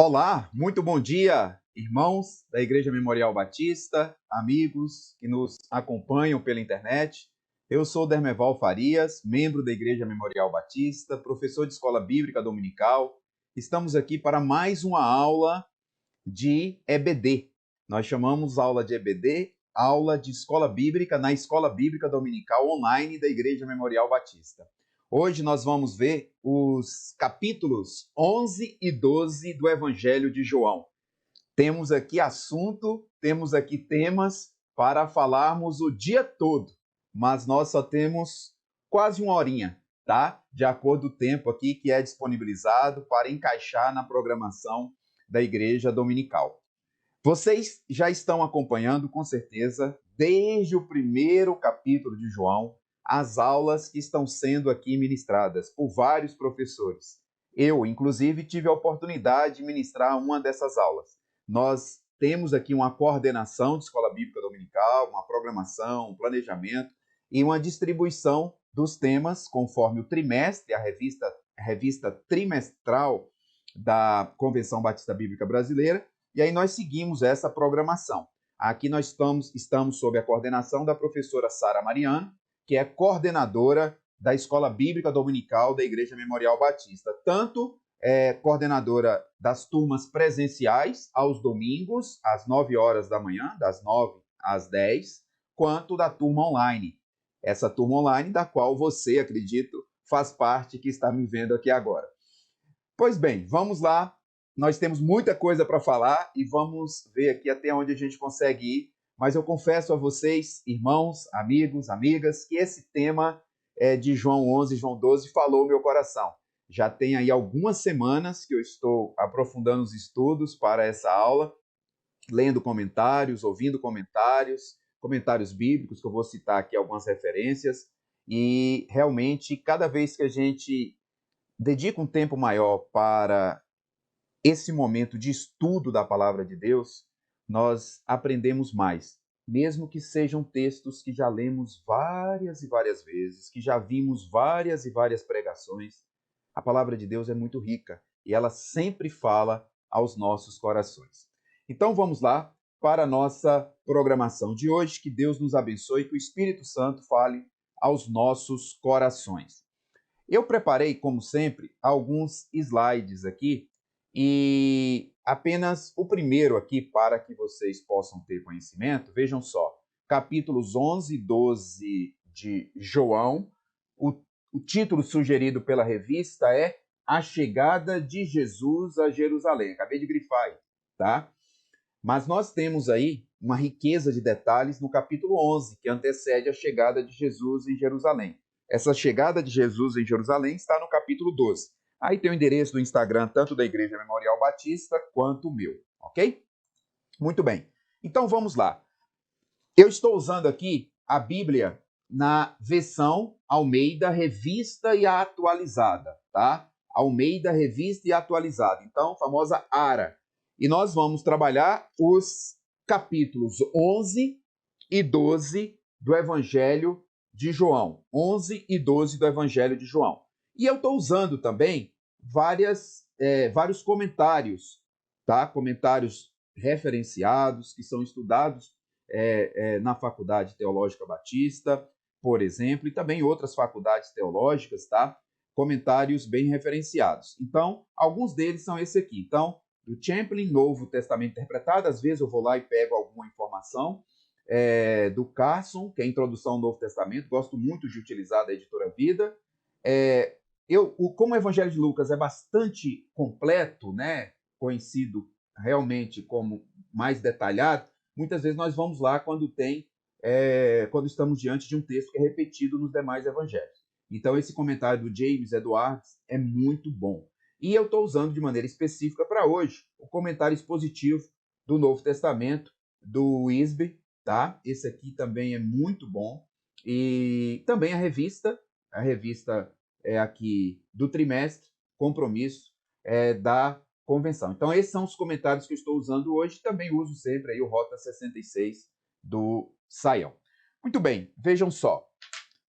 Olá, muito bom dia, irmãos da Igreja Memorial Batista, amigos que nos acompanham pela internet. Eu sou Dermeval Farias, membro da Igreja Memorial Batista, professor de Escola Bíblica Dominical. Estamos aqui para mais uma aula de EBD. Nós chamamos aula de EBD, aula de Escola Bíblica na Escola Bíblica Dominical online da Igreja Memorial Batista. Hoje nós vamos ver os capítulos 11 e 12 do Evangelho de João. Temos aqui assunto, temos aqui temas para falarmos o dia todo, mas nós só temos quase uma horinha, tá? De acordo com o tempo aqui que é disponibilizado para encaixar na programação da Igreja Dominical. Vocês já estão acompanhando, com certeza, desde o primeiro capítulo de João, as aulas que estão sendo aqui ministradas por vários professores. Eu, inclusive, tive a oportunidade de ministrar uma dessas aulas. Nós temos aqui uma coordenação de Escola Bíblica Dominical, uma programação, um planejamento e uma distribuição dos temas conforme o trimestre, a revista trimestral da Convenção Batista Bíblica Brasileira, e aí nós seguimos essa programação. Aqui nós estamos sob a coordenação da professora Sara Mariano, que é coordenadora da Escola Bíblica Dominical da Igreja Memorial Batista. Tanto coordenadora das turmas presenciais aos domingos, às 9 horas da manhã, das 9 às 10, quanto da turma online. Essa turma online da qual você, acredito, faz parte, que está me vendo aqui agora. Pois bem, vamos lá. Nós temos muita coisa para falar e vamos ver aqui até onde a gente consegue ir. Mas eu confesso a vocês, irmãos, amigos, amigas, que esse tema de João 11 e João 12 falou o meu coração. Já tem aí algumas semanas que eu estou aprofundando os estudos para essa aula, lendo comentários, ouvindo comentários bíblicos, que eu vou citar aqui algumas referências. E realmente, cada vez que a gente dedica um tempo maior para esse momento de estudo da palavra de Deus, nós aprendemos mais, mesmo que sejam textos que já lemos várias e várias vezes, que já vimos várias e várias pregações. A palavra de Deus é muito rica e ela sempre fala aos nossos corações. Então vamos lá para a nossa programação de hoje. Que Deus nos abençoe, que o Espírito Santo fale aos nossos corações. Eu preparei, como sempre, alguns slides aqui e apenas o primeiro aqui para que vocês possam ter conhecimento. Vejam só, capítulos 11 e 12 de João. O título sugerido pela revista é A Chegada de Jesus a Jerusalém. Acabei de grifar aí, tá? Mas nós temos aí uma riqueza de detalhes no capítulo 11, que antecede a chegada de Jesus em Jerusalém. Essa chegada de Jesus em Jerusalém está no capítulo 12. Aí tem o endereço do Instagram, tanto da Igreja Memorial Batista, quanto o meu, ok? Muito bem. Então vamos lá. Eu estou usando aqui a Bíblia na versão Almeida Revista e Atualizada, tá? Almeida Revista e Atualizada. Então, famosa ARA. E nós vamos trabalhar os capítulos 11 e 12 do Evangelho de João. 11 e 12 do Evangelho de João. E eu estou usando também vários comentários, tá? Comentários referenciados, que são estudados na Faculdade Teológica Batista, por exemplo, e também outras faculdades teológicas, tá? Comentários bem referenciados. Então, alguns deles são esse aqui. Então, do Champlin, Novo Testamento Interpretado, às vezes eu vou lá e pego alguma informação, do Carson, que é a Introdução ao Novo Testamento, gosto muito de utilizar da Editora Vida. Como o Evangelho de Lucas é bastante completo, né, conhecido realmente como mais detalhado, muitas vezes nós vamos lá quando estamos diante de um texto que é repetido nos demais evangelhos. Então, esse comentário do James Edwards é muito bom. E eu estou usando de maneira específica para hoje o comentário expositivo do Novo Testamento, do Wisby, tá? Esse aqui também é muito bom. E também a revista é aqui do trimestre, Compromisso, da Convenção. Então, esses são os comentários que eu estou usando hoje. Também uso sempre aí o Rota 66 do Saião. Muito bem, vejam só.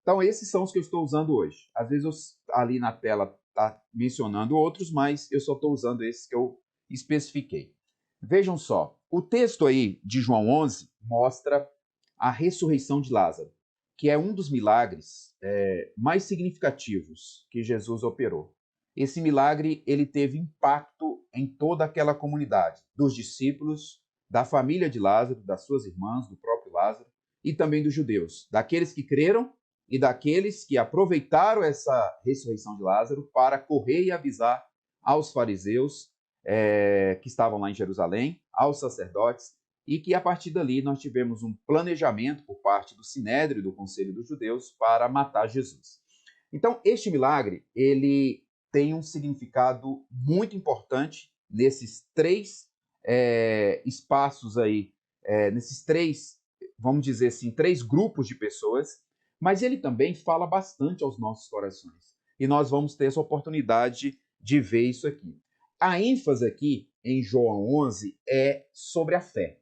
Então, esses são os que eu estou usando hoje. Às vezes, ali na tela está mencionando outros, mas eu só estou usando esses que eu especifiquei. Vejam só, o texto aí de João 11 mostra a ressurreição de Lázaro, que é um dos milagres mais significativos que Jesus operou. Esse milagre ele teve impacto em toda aquela comunidade, dos discípulos, da família de Lázaro, das suas irmãs, do próprio Lázaro, e também dos judeus, daqueles que creram e daqueles que aproveitaram essa ressurreição de Lázaro para correr e avisar aos fariseus que estavam lá em Jerusalém, aos sacerdotes, e que a partir dali nós tivemos um planejamento por parte do Sinédrio, do Conselho dos Judeus, para matar Jesus. Então, este milagre, ele tem um significado muito importante nesses três espaços aí, nesses três, vamos dizer assim, três grupos de pessoas, mas ele também fala bastante aos nossos corações. E nós vamos ter essa oportunidade de ver isso aqui. A ênfase aqui em João 11 é sobre a fé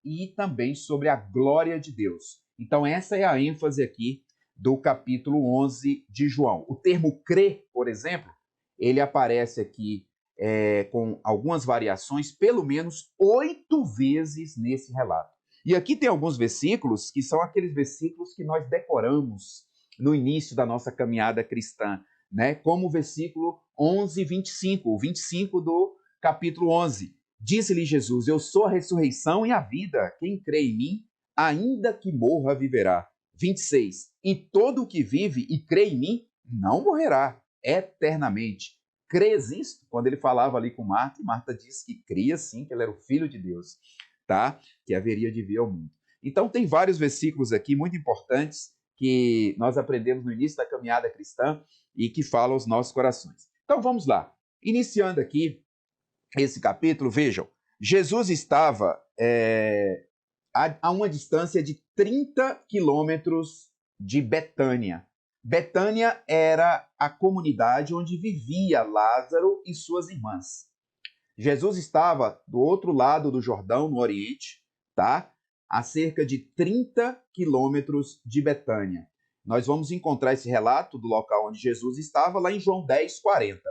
e também sobre a glória de Deus. Então essa é a ênfase aqui do capítulo 11 de João. O termo crer, por exemplo, ele aparece aqui com algumas variações, pelo menos 8 vezes nesse relato. E aqui tem alguns versículos que são aqueles versículos que nós decoramos no início da nossa caminhada cristã, né? Como o versículo 11, 25, o 25 do capítulo 11. Disse-lhe Jesus, eu sou a ressurreição e a vida. Quem crê em mim, ainda que morra, viverá. 26. E todo o que vive e crê em mim, não morrerá eternamente. Crês isto? Quando ele falava ali com Marta, e Marta disse que cria sim, que ele era o Filho de Deus, tá? Que haveria de vir ao mundo. Então tem vários versículos aqui muito importantes que nós aprendemos no início da caminhada cristã e que falam aos nossos corações. Então vamos lá. Iniciando aqui esse capítulo, vejam, Jesus estava a uma distância de 30 quilômetros de Betânia. Betânia era a comunidade onde vivia Lázaro e suas irmãs. Jesus estava do outro lado do Jordão, no Oriente, tá? A cerca de 30 quilômetros de Betânia. Nós vamos encontrar esse relato do local onde Jesus estava lá em João 10, 40.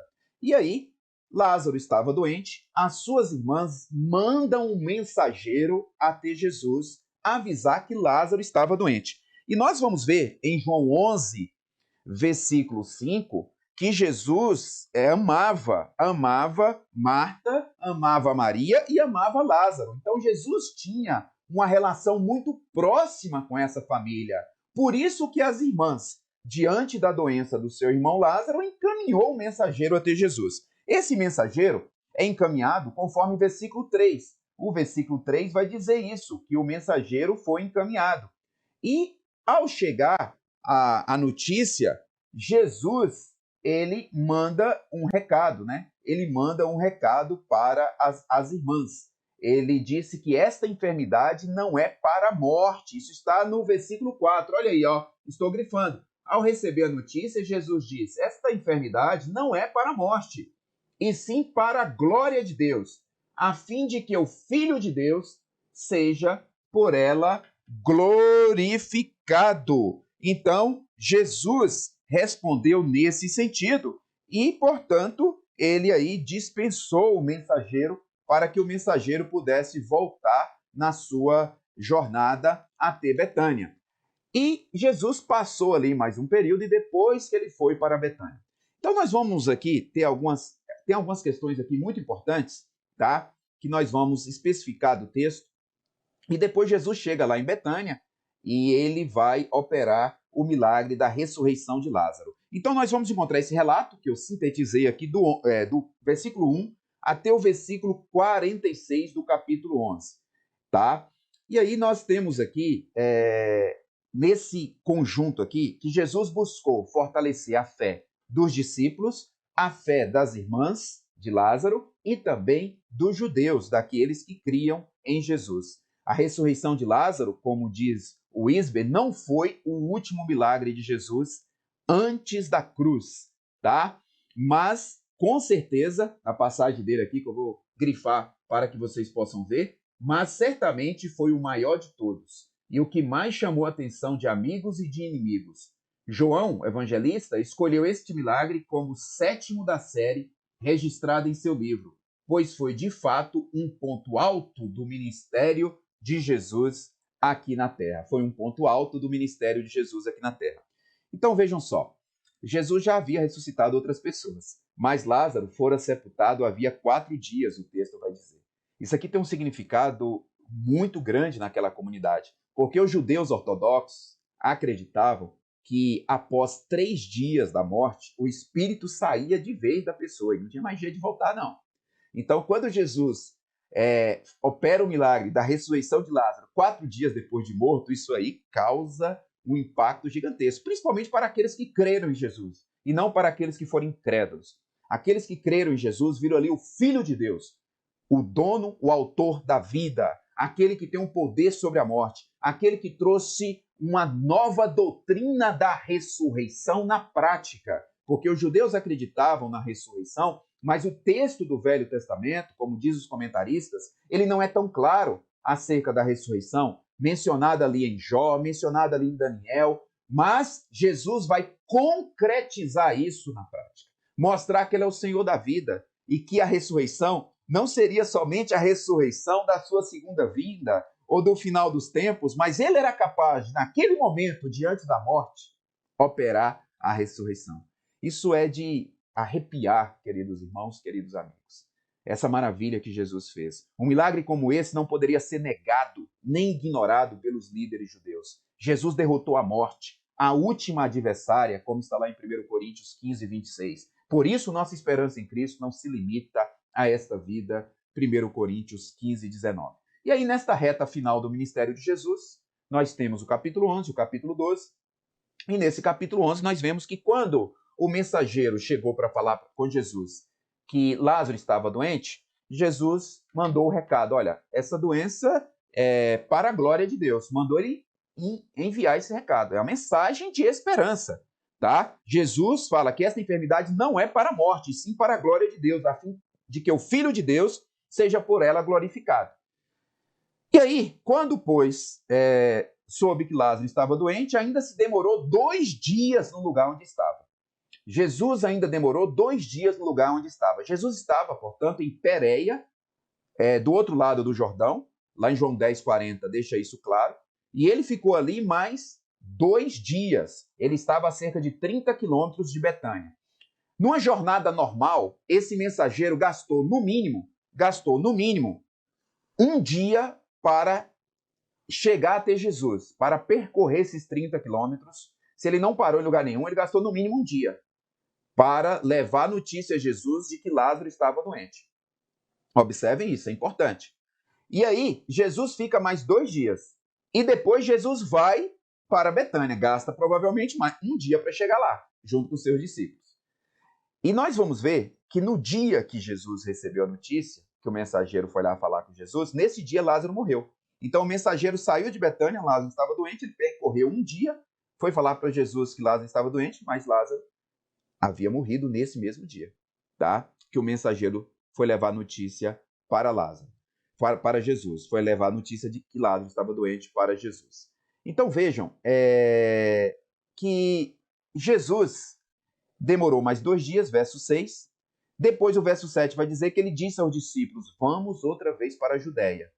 E aí, Lázaro estava doente, as suas irmãs mandam um mensageiro até Jesus avisar que Lázaro estava doente. E nós vamos ver em João 11, versículo 5, que Jesus amava Marta, amava Maria e amava Lázaro. Então Jesus tinha uma relação muito próxima com essa família. Por isso que as irmãs, diante da doença do seu irmão Lázaro, encaminhou o mensageiro até Jesus. Esse mensageiro é encaminhado conforme o versículo 3. O versículo 3 vai dizer isso, que o mensageiro foi encaminhado. E ao chegar a notícia, Jesus, ele manda um recado, né? Ele manda um recado para as irmãs. Ele disse que esta enfermidade não é para a morte. Isso está no versículo 4. Olha aí, ó, estou grifando. Ao receber a notícia, Jesus diz: esta enfermidade não é para a morte, e sim para a glória de Deus, a fim de que o Filho de Deus seja por ela glorificado. Então, Jesus respondeu nesse sentido e, portanto, ele aí dispensou o mensageiro para que o mensageiro pudesse voltar na sua jornada até Betânia. E Jesus passou ali mais um período e depois que ele foi para Betânia. Então nós vamos aqui ter algumas questões aqui muito importantes, tá? Que nós vamos especificar do texto. E depois Jesus chega lá em Betânia e ele vai operar o milagre da ressurreição de Lázaro. Então nós vamos encontrar esse relato que eu sintetizei aqui do versículo 1 até o versículo 46 do capítulo 11, tá? E aí nós temos aqui, nesse conjunto aqui, que Jesus buscou fortalecer a fé dos discípulos, a fé das irmãs de Lázaro e também dos judeus, daqueles que criam em Jesus. A ressurreição de Lázaro, como diz o Wisber, não foi o último milagre de Jesus antes da cruz, tá? Mas, com certeza, a passagem dele aqui, que eu vou grifar para que vocês possam ver, mas certamente foi o maior de todos e o que mais chamou a atenção de amigos e de inimigos. João, evangelista, escolheu este milagre como o 7º da série registrado em seu livro, pois foi de fato um ponto alto do ministério de Jesus aqui na terra. Foi um ponto alto do ministério de Jesus aqui na terra. Então vejam só, Jesus já havia ressuscitado outras pessoas, mas Lázaro fora sepultado havia 4 dias, o texto vai dizer. Isso aqui tem um significado muito grande naquela comunidade, porque os judeus ortodoxos acreditavam que após 3 dias da morte, o espírito saía de vez da pessoa e não tinha mais jeito de voltar, não. Então, quando Jesus opera o milagre da ressurreição de Lázaro 4 dias depois de morto, isso aí causa um impacto gigantesco, principalmente para aqueles que creram em Jesus e não para aqueles que foram incrédulos. Aqueles que creram em Jesus viram ali o Filho de Deus, o dono, o autor da vida, aquele que tem um poder sobre a morte, aquele que trouxe uma nova doutrina da ressurreição na prática, porque os judeus acreditavam na ressurreição, mas o texto do Velho Testamento, como diz os comentaristas, ele não é tão claro acerca da ressurreição, mencionada ali em Jó, mencionada ali em Daniel, mas Jesus vai concretizar isso na prática, mostrar que ele é o Senhor da vida e que a ressurreição não seria somente a ressurreição da sua segunda vinda ou do final dos tempos, mas ele era capaz, naquele momento, diante da morte, operar a ressurreição. Isso é de arrepiar, queridos irmãos, queridos amigos. Essa maravilha que Jesus fez. Um milagre como esse não poderia ser negado nem ignorado pelos líderes judeus. Jesus derrotou a morte, a última adversária, como está lá em 1 Coríntios 15, 26. Por isso, nossa esperança em Cristo não se limita a esta vida, 1 Coríntios 15, 19. E aí, nesta reta final do ministério de Jesus, nós temos o capítulo 11, o capítulo 12, e nesse capítulo 11 nós vemos que quando o mensageiro chegou para falar com Jesus que Lázaro estava doente, Jesus mandou o recado, olha, essa doença é para a glória de Deus, mandou ele enviar esse recado, é uma mensagem de esperança, tá? Jesus fala que essa enfermidade não é para a morte, sim para a glória de Deus, a fim de que o Filho de Deus seja por ela glorificado. E aí, quando, pois, soube que Lázaro estava doente, ainda se demorou 2 dias no lugar onde estava. Jesus ainda demorou 2 dias no lugar onde estava. Jesus estava, portanto, em Pérea, do outro lado do Jordão, lá em João 10, 40, deixa isso claro, e ele ficou ali mais 2 dias. Ele estava a cerca de 30 quilômetros de Betânia. Numa jornada normal, esse mensageiro gastou no mínimo, um dia para chegar até Jesus, para percorrer esses 30 quilômetros. Se ele não parou em lugar nenhum, ele gastou no mínimo um dia para levar a notícia a Jesus de que Lázaro estava doente. Observem isso, é importante. E aí, Jesus fica mais 2 dias. E depois Jesus vai para Betânia, gasta provavelmente mais um dia para chegar lá, junto com os seus discípulos. E nós vamos ver que no dia que Jesus recebeu a notícia, que o mensageiro foi lá falar com Jesus, nesse dia Lázaro morreu. Então o mensageiro saiu de Betânia, Lázaro estava doente, ele percorreu um dia, foi falar para Jesus que Lázaro estava doente, mas Lázaro havia morrido nesse mesmo dia, tá? Que o mensageiro foi levar a notícia para Lázaro, para Jesus, foi levar a notícia de que Lázaro estava doente para Jesus. Então vejam que Jesus demorou mais 2 dias, verso 6. Depois o verso 7 vai dizer que ele disse aos discípulos, vamos outra vez para a Judéia.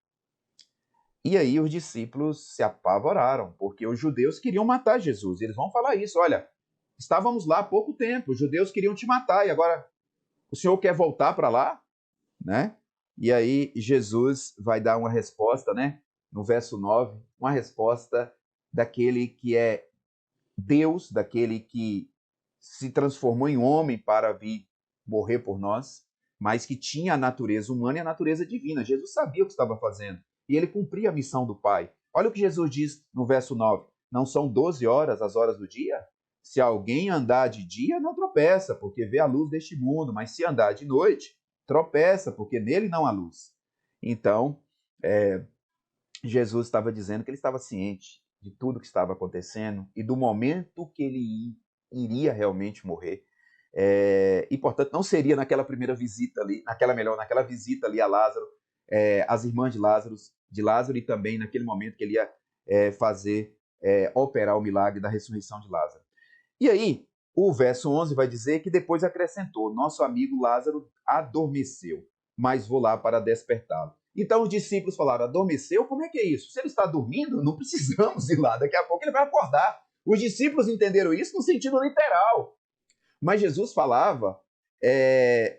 E aí os discípulos se apavoraram, porque os judeus queriam matar Jesus. Eles vão falar isso, olha, estávamos lá há pouco tempo, os judeus queriam te matar, e agora o senhor quer voltar para lá? Né? E aí Jesus vai dar uma resposta, né? No verso 9, uma resposta daquele que é Deus, daquele que se transformou em homem para vir morrer por nós, mas que tinha a natureza humana e a natureza divina. Jesus sabia o que estava fazendo e ele cumpria a missão do Pai. Olha o que Jesus diz no verso 9. Não são 12 horas as horas do dia? Se alguém andar de dia, não tropeça, porque vê a luz deste mundo, mas se andar de noite, tropeça, porque nele não há luz. Então, Jesus estava dizendo que ele estava ciente de tudo que estava acontecendo e do momento que ele iria realmente morrer. E, portanto, não seria naquela primeira visita ali, naquela visita ali a Lázaro, as irmãs de Lázaro e também naquele momento que ele ia operar o milagre da ressurreição de Lázaro. E aí, o verso 11 vai dizer que depois acrescentou, nosso amigo Lázaro adormeceu. mas vou lá para despertá-lo. Então os discípulos falaram, adormeceu? Como é que é isso? Se ele está dormindo, não precisamos ir lá, daqui a pouco ele vai acordar. Os discípulos entenderam isso no sentido literal, mas Jesus falava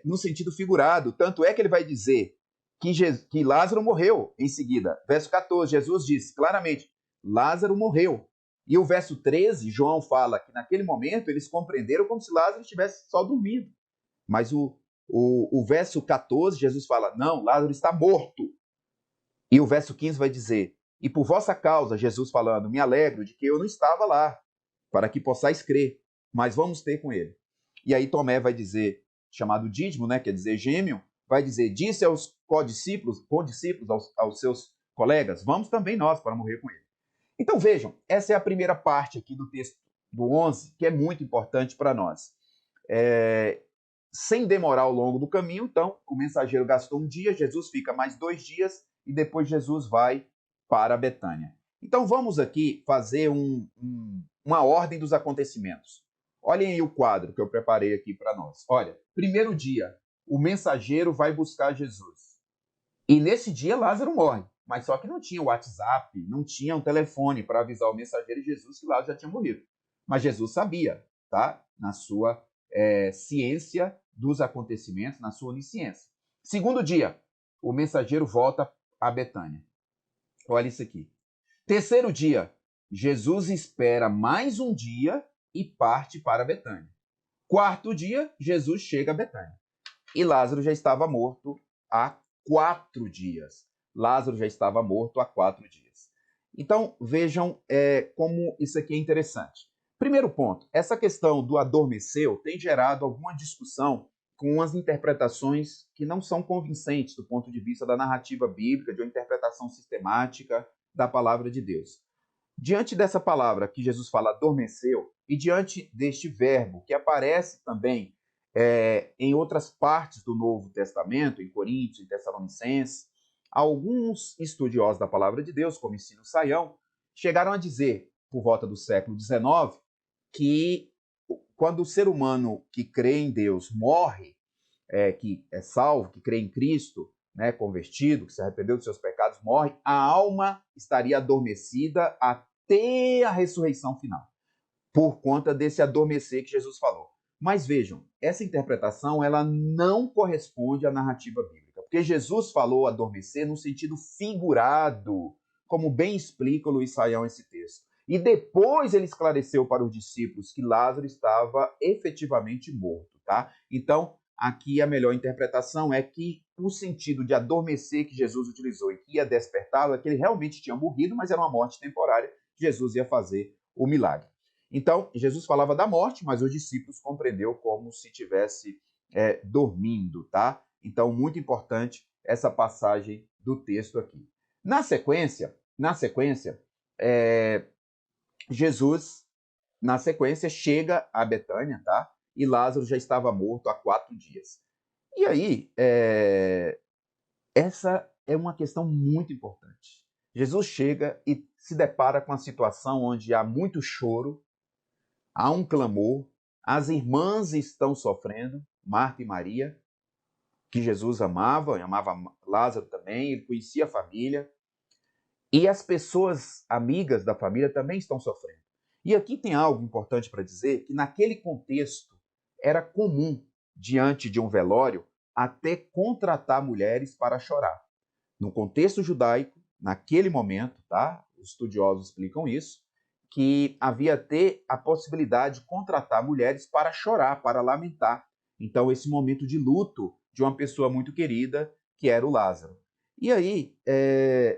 no sentido figurado, tanto é que ele vai dizer que Lázaro morreu em seguida. Verso 14, Jesus disse claramente, Lázaro morreu. E o verso 13, João fala que naquele momento eles compreenderam como se Lázaro estivesse só dormindo. Mas o verso 14, Jesus fala, não, Lázaro está morto. E o verso 15 vai dizer, e por vossa causa, Jesus falando, me alegro de que eu não estava lá, para que possais crer, mas vamos ter com ele. E aí Tomé vai dizer, chamado Dídimo, né, quer dizer gêmeo, vai dizer, disse aos condiscípulos aos seus colegas, vamos também nós para morrer com ele. Então vejam, essa é a primeira parte aqui do texto do 11, que é muito importante para nós. Sem demorar ao longo do caminho, então, o mensageiro gastou um dia, Jesus fica mais 2 dias e depois Jesus vai para Betânia. Então vamos aqui fazer uma ordem dos acontecimentos. Olhem aí o quadro que eu preparei aqui para nós. Olha, primeiro dia, o mensageiro vai buscar Jesus. E nesse dia Lázaro morre, mas só que não tinha WhatsApp, não tinha um telefone para avisar o mensageiro de Jesus que Lázaro já tinha morrido. Mas Jesus sabia, tá? Na sua ciência dos acontecimentos, na sua onisciência. Segundo dia, o mensageiro volta a Betânia. Olha isso aqui. Terceiro dia, Jesus espera mais um dia e parte para Betânia. Quarto dia, Jesus chega a Betânia. E Lázaro já estava morto há 4 dias. Lázaro já estava morto há 4 dias. Então, vejam como isso aqui é interessante. Primeiro ponto, essa questão do adormeceu tem gerado alguma discussão com as interpretações que não são convincentes do ponto de vista da narrativa bíblica, de uma interpretação sistemática da palavra de Deus. Diante dessa palavra que Jesus fala adormeceu, e diante deste verbo que aparece também em outras partes do Novo Testamento, em Coríntios, em Tessalonicenses, alguns estudiosos da palavra de Deus, como ensina o Saião, chegaram a dizer, por volta do século XIX, que quando o ser humano que crê em Deus morre, que é salvo, que crê em Cristo, né, convertido, que se arrependeu dos seus pecados, morre, a alma estaria adormecida até a ressurreição final, por conta desse adormecer que Jesus falou. Mas vejam, essa interpretação ela não corresponde à narrativa bíblica, porque Jesus falou adormecer no sentido figurado, como bem explica o Luiz Saião esse texto. E depois ele esclareceu para os discípulos que Lázaro estava efetivamente morto, tá? Então, aqui a melhor interpretação é que o sentido de adormecer que Jesus utilizou e que ia despertá-lo é que ele realmente tinha morrido, mas era uma morte temporária. Jesus ia fazer o milagre. Então, Jesus falava da morte, mas os discípulos compreenderam como se estivesse dormindo, tá? Então, muito importante essa passagem do texto aqui. Na sequência, Jesus, na sequência, chega a Betânia, tá? E Lázaro já estava morto há 4 dias. E aí, essa é uma questão muito importante. Jesus chega e se depara com a situação onde há muito choro, há um clamor, as irmãs estão sofrendo, Marta e Maria, que Jesus amava Lázaro também, ele conhecia a família, e as pessoas amigas da família também estão sofrendo. E aqui tem algo importante para dizer, que naquele contexto era comum, diante de um velório, até contratar mulheres para chorar. No contexto judaico, naquele momento, tá? Os estudiosos explicam isso, que havia até a possibilidade de contratar mulheres para chorar, para lamentar. Então, esse momento de luto de uma pessoa muito querida, que era o Lázaro. E aí,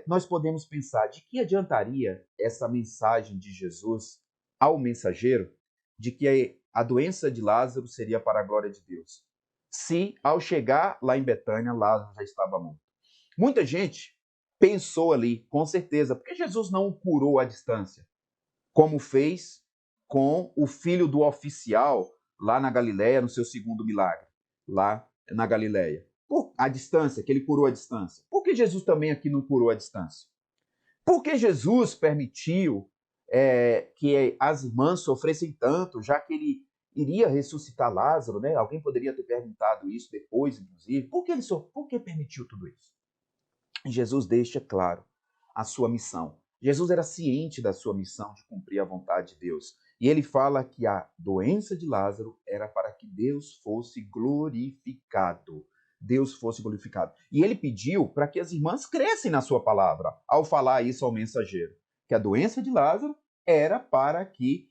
nós podemos pensar, de que adiantaria essa mensagem de Jesus ao mensageiro, de que a doença de Lázaro seria para a glória de Deus, se ao chegar lá em Betânia, Lázaro já estava morto? Muita gente pensou ali, com certeza, porque Jesus não o curou à distância, como fez com o filho do oficial lá na Galileia, no seu segundo milagre, lá na Galileia. Por a distância, que ele curou à distância. Por que Jesus também aqui não curou à distância? Porque Jesus permitiu que as irmãs sofressem tanto, já que ele iria ressuscitar Lázaro, né? Alguém poderia ter perguntado isso depois, inclusive. Por que permitiu tudo isso? E Jesus deixa claro a sua missão. Jesus era ciente da sua missão de cumprir a vontade de Deus. E ele fala que a doença de Lázaro era para que Deus fosse glorificado. Deus fosse glorificado. E ele pediu para que as irmãs crescem na sua palavra, ao falar isso ao mensageiro. Que a doença de Lázaro era para que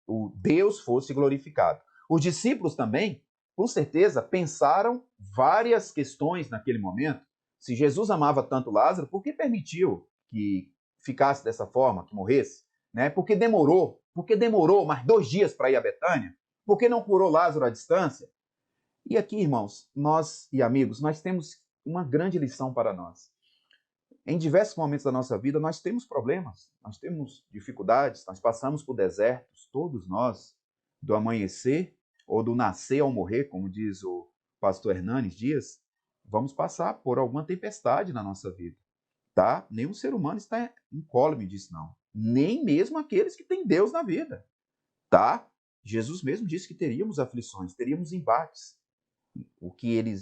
o Deus fosse glorificado. Os discípulos também, com certeza, pensaram várias questões naquele momento. Se Jesus amava tanto Lázaro, por que permitiu que ficasse dessa forma, que morresse? Né? Por que demorou mais 2 dias para ir a Betânia? Por que não curou Lázaro à distância? E aqui, irmãos, nós e amigos, nós temos uma grande lição para nós. Em diversos momentos da nossa vida, nós temos problemas, nós temos dificuldades, nós passamos por desertos, todos nós, do amanhecer ou do nascer ao morrer, como diz o pastor Hernanes Dias, vamos passar por alguma tempestade na nossa vida, tá? Nenhum ser humano está incólume disso, não. Nem mesmo aqueles que têm Deus na vida, tá? Jesus mesmo disse que teríamos aflições, teríamos embates. O que ele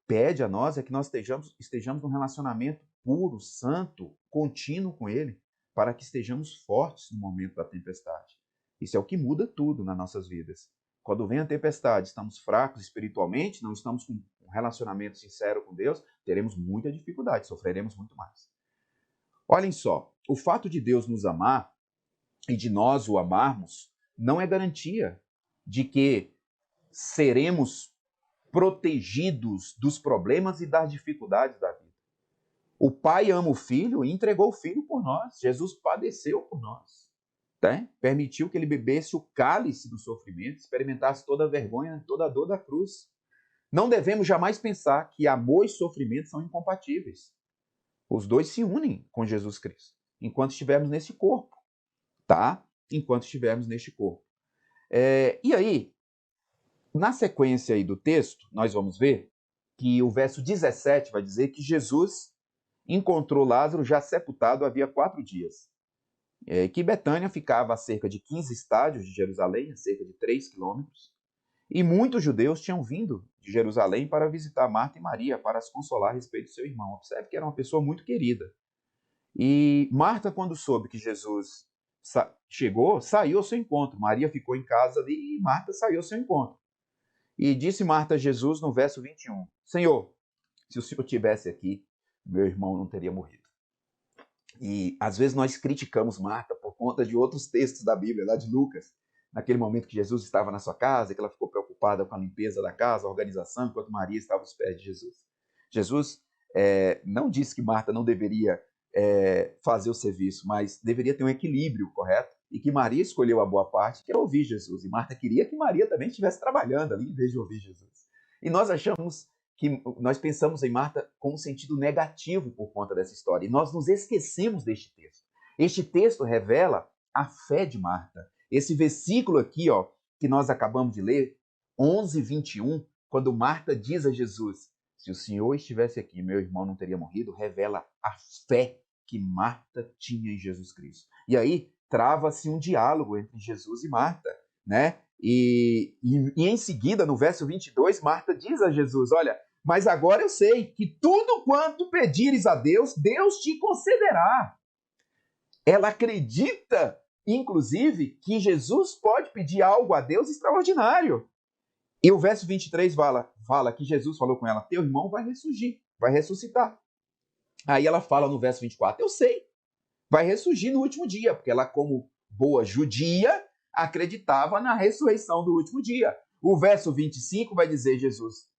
pede a nós é que nós estejamos num relacionamento puro, santo, contínuo com ele, para que estejamos fortes no momento da tempestade. Isso é o que muda tudo nas nossas vidas. Quando vem a tempestade, estamos fracos espiritualmente, não estamos com um relacionamento sincero com Deus, teremos muita dificuldade, sofreremos muito mais. Olhem só, o fato de Deus nos amar e de nós o amarmos não é garantia de que seremos protegidos dos problemas e das dificuldades da vida. O pai ama o filho e entregou o filho por nós. Jesus padeceu por nós. Tá? Permitiu que ele bebesse o cálice do sofrimento, experimentasse toda a vergonha, toda a dor da cruz. Não devemos jamais pensar que amor e sofrimento são incompatíveis. Os dois se unem com Jesus Cristo, enquanto estivermos nesse corpo, tá? Enquanto estivermos neste corpo. E aí, na sequência aí do texto, nós vamos ver que o verso 17 vai dizer que Jesus encontrou Lázaro já sepultado havia 4 dias. Que Betânia ficava a cerca de 15 estádios de Jerusalém, a cerca de 3 quilômetros. E muitos judeus tinham vindo de Jerusalém para visitar Marta e Maria, para as consolar a respeito do seu irmão. Observe que era uma pessoa muito querida. E Marta, quando soube que Jesus chegou, saiu ao seu encontro. Maria ficou em casa ali e Marta saiu ao seu encontro. E disse Marta a Jesus no verso 21, Senhor, se o Senhor estivesse aqui, meu irmão não teria morrido. E às vezes nós criticamos Marta por conta de outros textos da Bíblia, lá de Lucas, naquele momento que Jesus estava na sua casa, que ela ficou preocupada com a limpeza da casa, a organização, enquanto Maria estava aos pés de Jesus. Jesus não disse que Marta não deveria fazer o serviço, mas deveria ter um equilíbrio, correto? E que Maria escolheu a boa parte, que era ouvir Jesus. E Marta queria que Maria também estivesse trabalhando ali, em vez de ouvir Jesus. E nós pensamos em Marta com um sentido negativo por conta dessa história. E nós nos esquecemos deste texto. Este texto revela a fé de Marta. Esse versículo aqui, ó, que nós acabamos de ler, 11:21, quando Marta diz a Jesus, se o Senhor estivesse aqui, meu irmão não teria morrido, revela a fé que Marta tinha em Jesus Cristo. E aí trava-se um diálogo entre Jesus e Marta, né? E em seguida, no verso 22, Marta diz a Jesus, olha, mas agora eu sei que tudo quanto pedires a Deus, Deus te concederá. Ela acredita, inclusive, que Jesus pode pedir algo a Deus extraordinário. E o verso 23 fala que Jesus falou com ela, teu irmão vai ressurgir, vai ressuscitar. Aí ela fala no verso 24, eu sei, vai ressurgir no último dia, porque ela, como boa judia, acreditava na ressurreição do último dia. O verso 25 vai dizer Jesus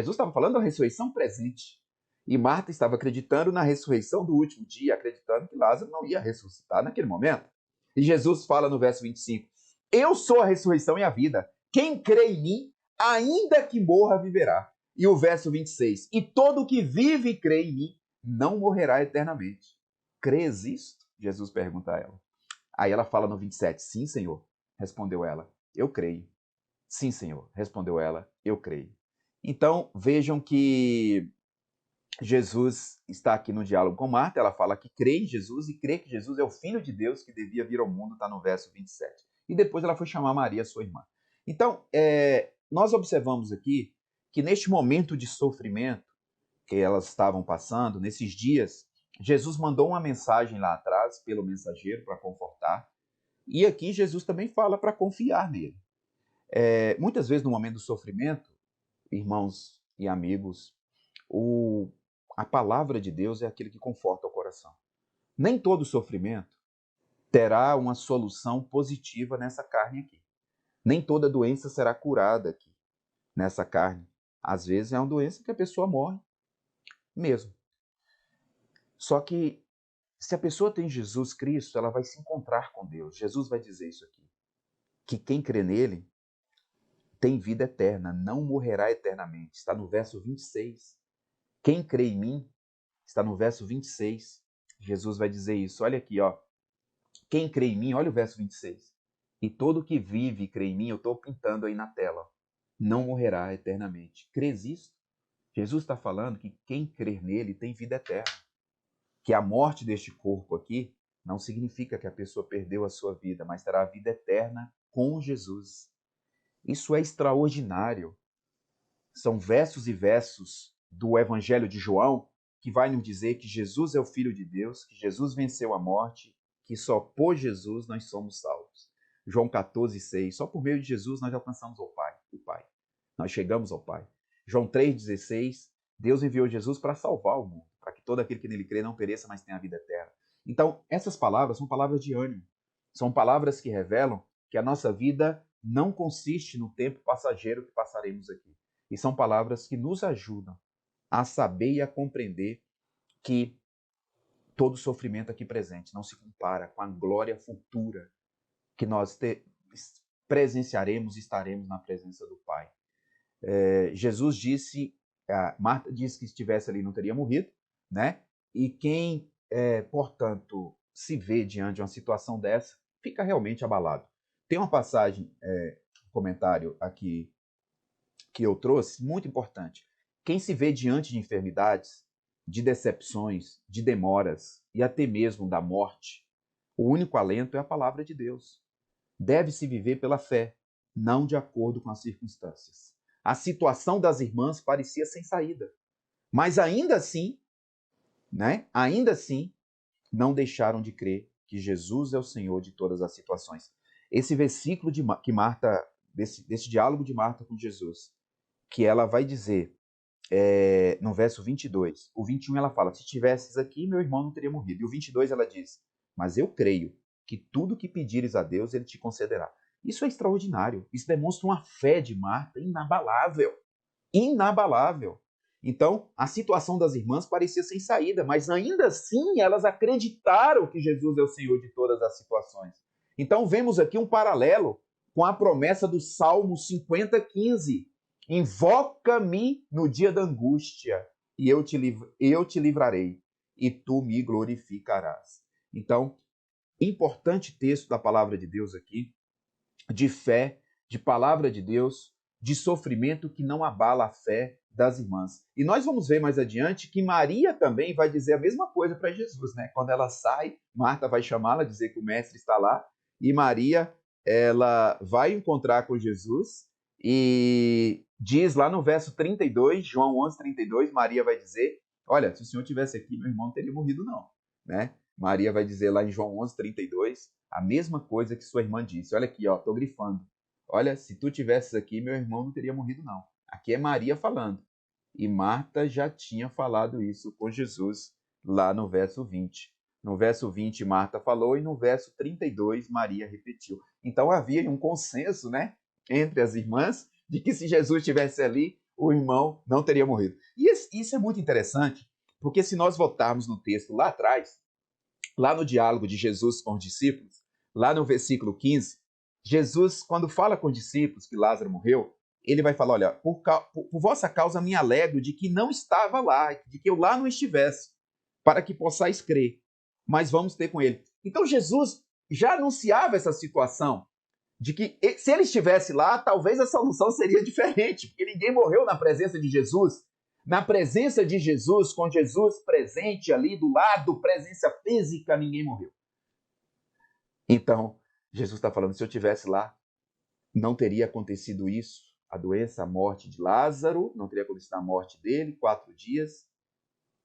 estava falando da ressurreição presente. E Marta estava acreditando na ressurreição do último dia, acreditando que Lázaro não ia ressuscitar naquele momento. E Jesus fala no verso 25, eu sou a ressurreição e a vida. Quem crê em mim, ainda que morra, viverá. E o verso 26, e todo que vive e crê em mim, não morrerá eternamente. Crês isto? Jesus pergunta a ela. Aí ela fala no 27, sim, Senhor, respondeu ela, eu creio. Sim, Senhor, respondeu ela, eu creio. Então, vejam que Jesus está aqui no diálogo com Marta, ela fala que crê em Jesus e crê que Jesus é o Filho de Deus que devia vir ao mundo, está no verso 27. e depois ela foi chamar Maria, sua irmã. Então, nós observamos aqui que neste momento de sofrimento que elas estavam passando, nesses dias, Jesus mandou uma mensagem lá atrás, pelo mensageiro, para confortar, e aqui Jesus também fala para confiar nele. Muitas vezes, no momento do sofrimento, irmãos e amigos, a palavra de Deus é aquele que conforta o coração. Nem todo sofrimento terá uma solução positiva nessa carne aqui. Nem toda doença será curada aqui, nessa carne. Às vezes é uma doença que a pessoa morre mesmo. Só que, se a pessoa tem Jesus Cristo, ela vai se encontrar com Deus. Jesus vai dizer isso aqui, que quem crê nele tem vida eterna, não morrerá eternamente. Está no verso 26. Quem crê em mim, está no verso 26. Jesus vai dizer isso. Olha aqui, ó. Quem crê em mim, olha o verso 26. E todo que vive e crê em mim, eu estou pintando aí na tela, não morrerá eternamente. Crês isto? Jesus está falando que quem crer nele tem vida eterna. Que a morte deste corpo aqui não significa que a pessoa perdeu a sua vida, mas terá a vida eterna com Jesus. Isso é extraordinário. São versos e versos do Evangelho de João que vai nos dizer que Jesus é o Filho de Deus, que Jesus venceu a morte, que só por Jesus nós somos salvos. João 14,6. Só por meio de Jesus nós alcançamos o Pai. Nós chegamos ao Pai. João 3,16. Deus enviou Jesus para salvar o mundo, para que todo aquele que nele crê não pereça, mas tenha a vida eterna. Então, essas palavras são palavras de ânimo. São palavras que revelam que a nossa vida não consiste no tempo passageiro que passaremos aqui. E são palavras que nos ajudam a saber e a compreender que todo sofrimento aqui presente não se compara com a glória futura que nós presenciaremos e estaremos na presença do Pai. Jesus disse, Marta disse que se estivesse ali não teria morrido, né? E quem, portanto, se vê diante de uma situação dessa, fica realmente abalado. Tem uma passagem, comentário aqui que eu trouxe, muito importante. Quem se vê diante de enfermidades, de decepções, de demoras e até mesmo da morte, o único alento é a palavra de Deus. Deve-se viver pela fé, não de acordo com as circunstâncias. A situação das irmãs parecia sem saída, mas ainda assim, ainda assim, não deixaram de crer que Jesus é o Senhor de todas as situações. Esse versículo que Marta, desse diálogo de Marta com Jesus, que ela vai dizer no verso 22, o 21 ela fala, se estivesses aqui, meu irmão não teria morrido. E o 22 ela diz, mas eu creio que tudo que pedires a Deus, ele te concederá. Isso é extraordinário. Isso demonstra uma fé de Marta inabalável. Inabalável. Então, a situação das irmãs parecia sem saída, mas ainda assim elas acreditaram que Jesus é o Senhor de todas as situações. Então, vemos aqui um paralelo com a promessa do Salmo 50:15. Invoca-me no dia da angústia, e eu te livrarei, e tu me glorificarás. Então, importante texto da palavra de Deus aqui, de fé, de palavra de Deus, de sofrimento que não abala a fé das irmãs. E nós vamos ver mais adiante que Maria também vai dizer a mesma coisa para Jesus, né? Quando ela sai, Marta vai chamá-la, dizer que o mestre está lá, e Maria, ela vai encontrar com Jesus e diz lá no verso 32, João 11:32, Maria vai dizer, olha, se o Senhor tivesse aqui, meu irmão não teria morrido não, né? Maria vai dizer lá em João 11:32 a mesma coisa que sua irmã disse. Olha aqui, ó, tô grifando. Olha, se tu tivesses aqui, meu irmão não teria morrido não. Aqui é Maria falando. E Marta já tinha falado isso com Jesus lá no verso 20. No verso 20, Marta falou e no verso 32, Maria repetiu. Então havia um consenso, né, entre as irmãs de que se Jesus estivesse ali, o irmão não teria morrido. E isso é muito interessante, porque se nós voltarmos no texto lá atrás, lá no diálogo de Jesus com os discípulos, lá no versículo 15, Jesus, quando fala com os discípulos que Lázaro morreu, ele vai falar, olha, por vossa causa me alegro de que não estava lá, de que eu lá não estivesse, para que possais crer, mas vamos ter com ele. Então Jesus já anunciava essa situação, de que se ele estivesse lá, talvez a solução seria diferente, porque ninguém morreu na presença de Jesus. Na presença de Jesus, com Jesus presente ali do lado, presença física, ninguém morreu. Então, Jesus está falando, se eu tivesse lá, não teria acontecido isso, a doença, a morte de Lázaro, não teria acontecido a morte dele, 4 dias,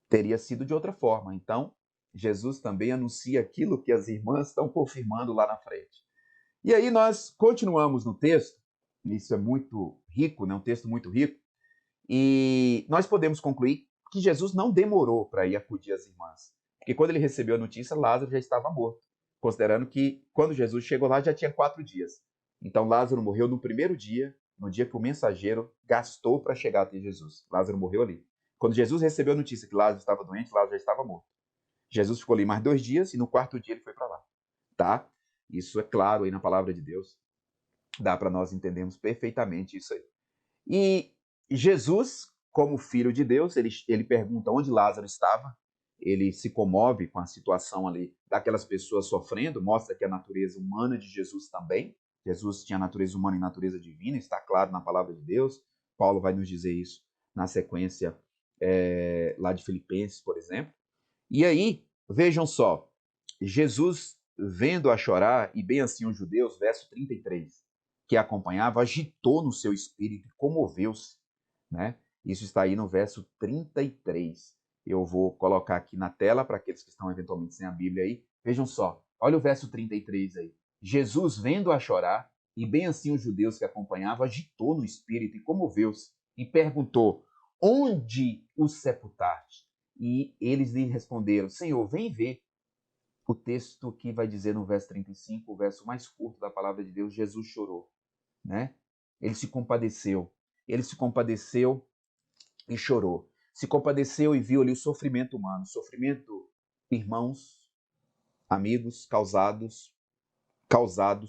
teria sido de outra forma. Então, Jesus também anuncia aquilo que as irmãs estão confirmando lá na frente. E aí nós continuamos no texto, isso é muito rico, né? Um texto muito rico, e nós podemos concluir que Jesus não demorou para ir acudir as irmãs, porque quando ele recebeu a notícia, Lázaro já estava morto, considerando que quando Jesus chegou lá já tinha 4 dias. Então Lázaro morreu no primeiro dia, no dia que o mensageiro gastou para chegar até Jesus. Lázaro morreu ali. Quando Jesus recebeu a notícia que Lázaro estava doente, Lázaro já estava morto. Jesus ficou ali mais 2 dias e no 4º dia ele foi para lá. Tá? Isso é claro aí na palavra de Deus. Dá para nós entendermos perfeitamente isso aí. E Jesus, como filho de Deus, ele pergunta onde Lázaro estava. Ele se comove com a situação ali daquelas pessoas sofrendo, mostra que a natureza humana de Jesus também. Jesus tinha natureza humana e natureza divina, está claro na palavra de Deus. Paulo vai nos dizer isso na sequência lá de Filipenses, por exemplo. E aí, vejam só, Jesus, vendo-a chorar, e bem assim os judeus, verso 33, que a acompanhava, agitou no seu espírito e comoveu-se, né? Isso está aí no verso 33. Eu vou colocar aqui na tela para aqueles que estão eventualmente sem a Bíblia aí. Vejam só, olha o verso 33 aí. Jesus, vendo-a chorar, e bem assim os judeus que a acompanhavam, agitou no espírito e comoveu-se, e perguntou, onde o sepultaste? E eles lhe responderam, Senhor, vem ver. O texto que vai dizer no verso 35, o verso mais curto da palavra de Deus, Jesus chorou, né? Ele se compadeceu. Ele se compadeceu e chorou. Se compadeceu e viu ali o sofrimento humano. Sofrimento, irmãos, amigos,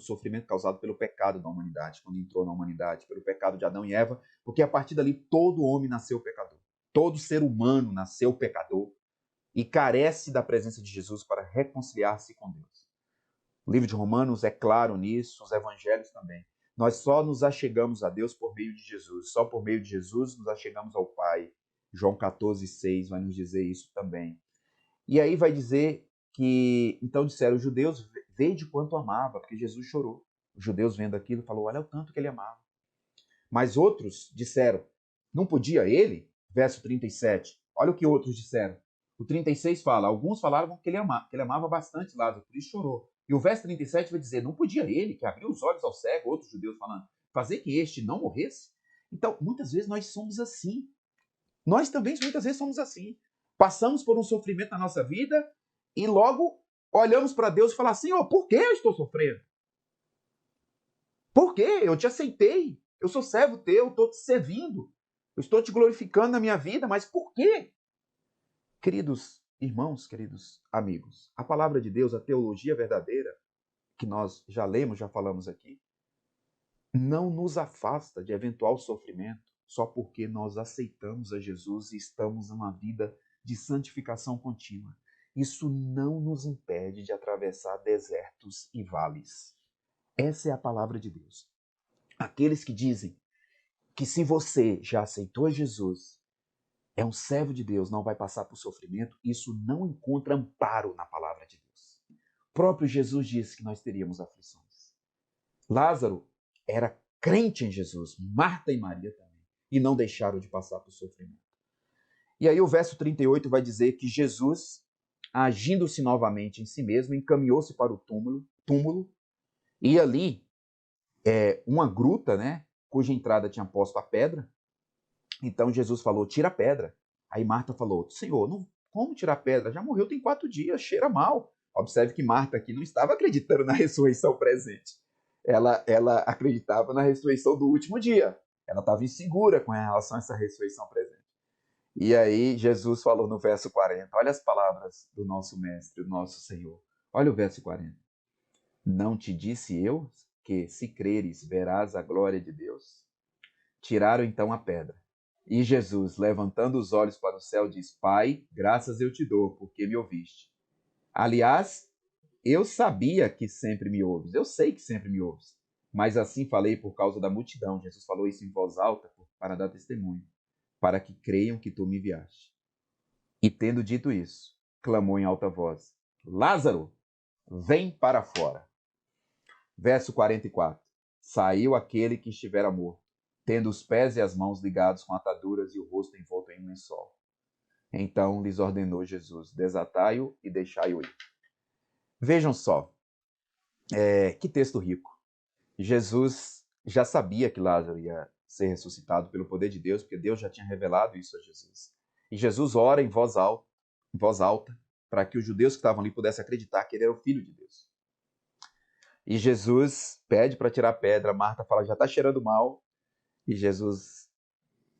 sofrimento causado pelo pecado da humanidade, quando entrou na humanidade, pelo pecado de Adão e Eva, porque a partir dali todo homem nasceu pecador. Todo ser humano nasceu pecador e carece da presença de Jesus para reconciliar-se com Deus. O livro de Romanos é claro nisso, os evangelhos também. Nós só nos achegamos a Deus por meio de Jesus. Só por meio de Jesus nos achegamos ao Pai. João 14,6 vai nos dizer isso também. E aí vai dizer que, então disseram os judeus, vede quanto amava, porque Jesus chorou. Os judeus vendo aquilo, falou, olha o tanto que ele amava. Mas outros disseram, não podia ele? Verso 37. Olha o que outros disseram. O 36 fala, alguns falaram que ele amava bastante Lázaro, por isso chorou. E o verso 37 vai dizer, não podia ele, que abriu os olhos ao cego, outros judeus falando, fazer que este não morresse? Então, muitas vezes nós somos assim. Nós também muitas vezes somos assim. Passamos por um sofrimento na nossa vida e logo olhamos para Deus e falamos, Senhor, por que eu estou sofrendo? Por quê? Eu te aceitei. Eu sou servo teu, estou te servindo. Eu estou te glorificando na minha vida, mas por quê? Queridos irmãos, queridos amigos, a palavra de Deus, a teologia verdadeira, que nós já lemos, já falamos aqui, não nos afasta de eventual sofrimento só porque nós aceitamos a Jesus e estamos numa vida de santificação contínua. Isso não nos impede de atravessar desertos e vales. Essa é a palavra de Deus. Aqueles que dizem que se você já aceitou Jesus, é um servo de Deus, não vai passar por sofrimento, isso não encontra amparo na palavra de Deus. O próprio Jesus disse que nós teríamos aflições. Lázaro era crente em Jesus, Marta e Maria também, e não deixaram de passar por sofrimento. E aí o verso 38 vai dizer que Jesus, agindo-se novamente em si mesmo, encaminhou-se para o túmulo e ali, uma gruta, né, cuja entrada tinha posto a pedra. Então Jesus falou, tira a pedra. Aí Marta falou, Senhor, não, como tirar a pedra? Já morreu tem 4 dias, cheira mal. Observe que Marta aqui não estava acreditando na ressurreição presente. Ela acreditava na ressurreição do último dia. Ela estava insegura com relação a essa ressurreição presente. E aí Jesus falou no verso 40, olha as palavras do nosso mestre, do nosso Senhor. Olha o verso 40. Não te disse eu que, se creres, verás a glória de Deus? Tiraram então a pedra. E Jesus, levantando os olhos para o céu, diz, Pai, graças eu te dou, porque me ouviste. Aliás, eu sabia que sempre me ouves. Eu sei que sempre me ouves. Mas assim falei por causa da multidão. Jesus falou isso em voz alta para dar testemunho, para que creiam que tu me enviaste. E tendo dito isso, clamou em alta voz, Lázaro, vem para fora. Verso 44. Saiu aquele que estivera morto, tendo os pés e as mãos ligados com ataduras e o rosto envolto em um lençol. Então lhes ordenou Jesus: desatai-o e deixai-o ir. Vejam só, que texto rico. Jesus já sabia que Lázaro ia ser ressuscitado pelo poder de Deus, porque Deus já tinha revelado isso a Jesus. E Jesus ora em voz alta, para que os judeus que estavam ali pudessem acreditar que ele era o Filho de Deus. E Jesus pede para tirar a pedra, Marta fala, já está cheirando mal. E Jesus,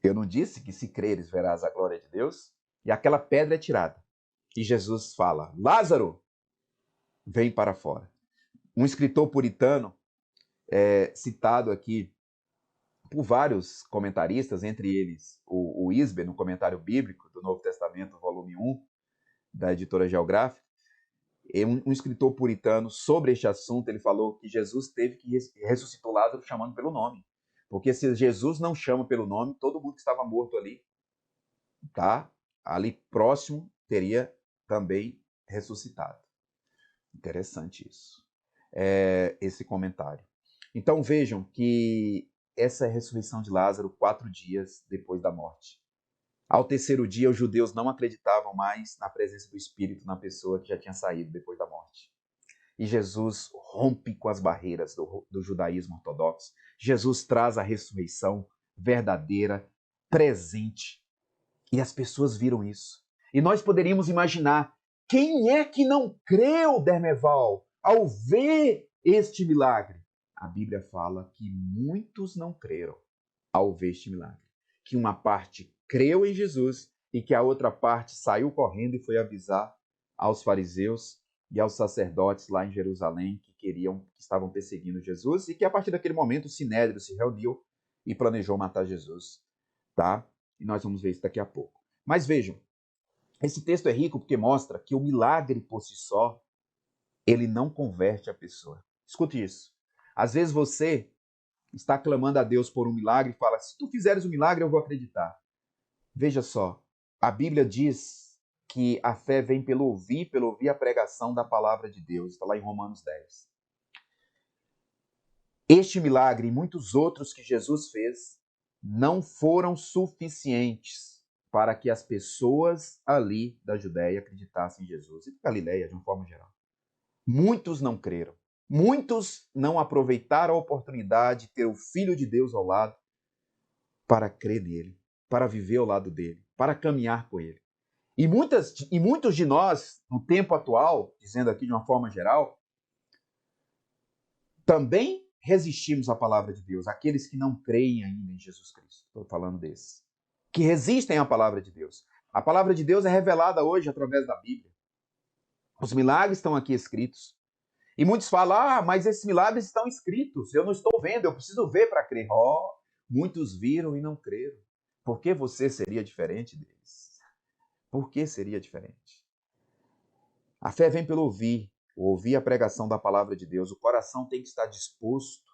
eu não disse que se creres verás a glória de Deus? E aquela pedra é tirada. E Jesus fala, Lázaro, vem para fora. Um escritor puritano, citado aqui por vários comentaristas, entre eles o Isber, no comentário bíblico do Novo Testamento, volume 1, da editora Geográfica, um escritor puritano sobre este assunto, ele falou que Jesus teve que ressuscitou Lázaro chamando pelo nome. Porque se Jesus não chama pelo nome, todo mundo que estava morto ali, tá? Ali próximo, teria também ressuscitado. Interessante isso. Esse comentário. Então vejam que essa é a ressurreição de Lázaro 4 dias depois da morte. Ao terceiro dia, os judeus não acreditavam mais na presença do Espírito na pessoa que já tinha saído depois da morte. E Jesus rompe com as barreiras do judaísmo ortodoxo. Jesus traz a ressurreição verdadeira, presente. E as pessoas viram isso. E nós poderíamos imaginar, quem é que não creu, Dermeval, ao ver este milagre? A Bíblia fala que muitos não creram ao ver este milagre. Que uma parte creu em Jesus e que a outra parte saiu correndo e foi avisar aos fariseus e aos sacerdotes lá em Jerusalém que estavam perseguindo Jesus e que a partir daquele momento o Sinédrio se reuniu e planejou matar Jesus, tá? E nós vamos ver isso daqui a pouco. Mas vejam, esse texto é rico porque mostra que o milagre por si só, ele não converte a pessoa. Escute isso. Às vezes você está clamando a Deus por um milagre e fala, se tu fizeres um milagre, eu vou acreditar. Veja só, a Bíblia diz que a fé vem pelo ouvir a pregação da palavra de Deus. Está lá em Romanos 10. Este milagre e muitos outros que Jesus fez não foram suficientes para que as pessoas ali da Judéia acreditassem em Jesus e da Galileia de uma forma geral. Muitos não creram. Muitos não aproveitaram a oportunidade de ter o Filho de Deus ao lado para crer nele, para viver ao lado dele, para caminhar com ele. E muitos de nós, no tempo atual, dizendo aqui de uma forma geral, também resistimos à palavra de Deus, aqueles que não creem ainda em Jesus Cristo. Estou falando desses. Que resistem à palavra de Deus. A palavra de Deus é revelada hoje através da Bíblia. Os milagres estão aqui escritos. E muitos falam, mas esses milagres estão escritos, eu não estou vendo, eu preciso ver para crer. Muitos viram e não creram. Por que você seria diferente deles? Por que seria diferente? A fé vem pelo ouvir a pregação da palavra de Deus. O coração tem que estar disposto,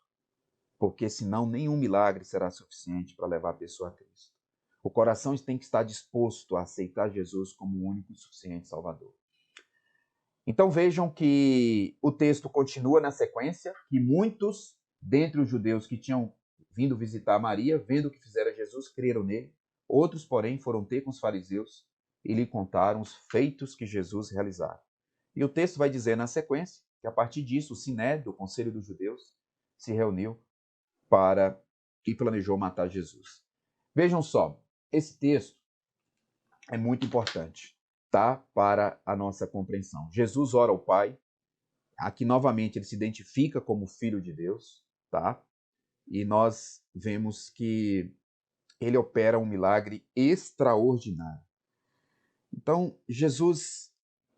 porque senão nenhum milagre será suficiente para levar a pessoa a Cristo. O coração tem que estar disposto a aceitar Jesus como o único e suficiente Salvador. Então vejam que o texto continua na sequência, que muitos dentre os judeus que tinham vindo visitar Maria, vendo o que fizera Jesus, creram nele. Outros, porém, foram ter com os fariseus e lhe contaram os feitos que Jesus realizara. E o texto vai dizer na sequência que a partir disso o Sinédrio, o Conselho dos Judeus, se reuniu e planejou matar Jesus. Vejam só, esse texto é muito importante, tá? Para a nossa compreensão. Jesus ora ao Pai. Aqui novamente ele se identifica como Filho de Deus, tá? E nós vemos que ele opera um milagre extraordinário. Então, Jesus,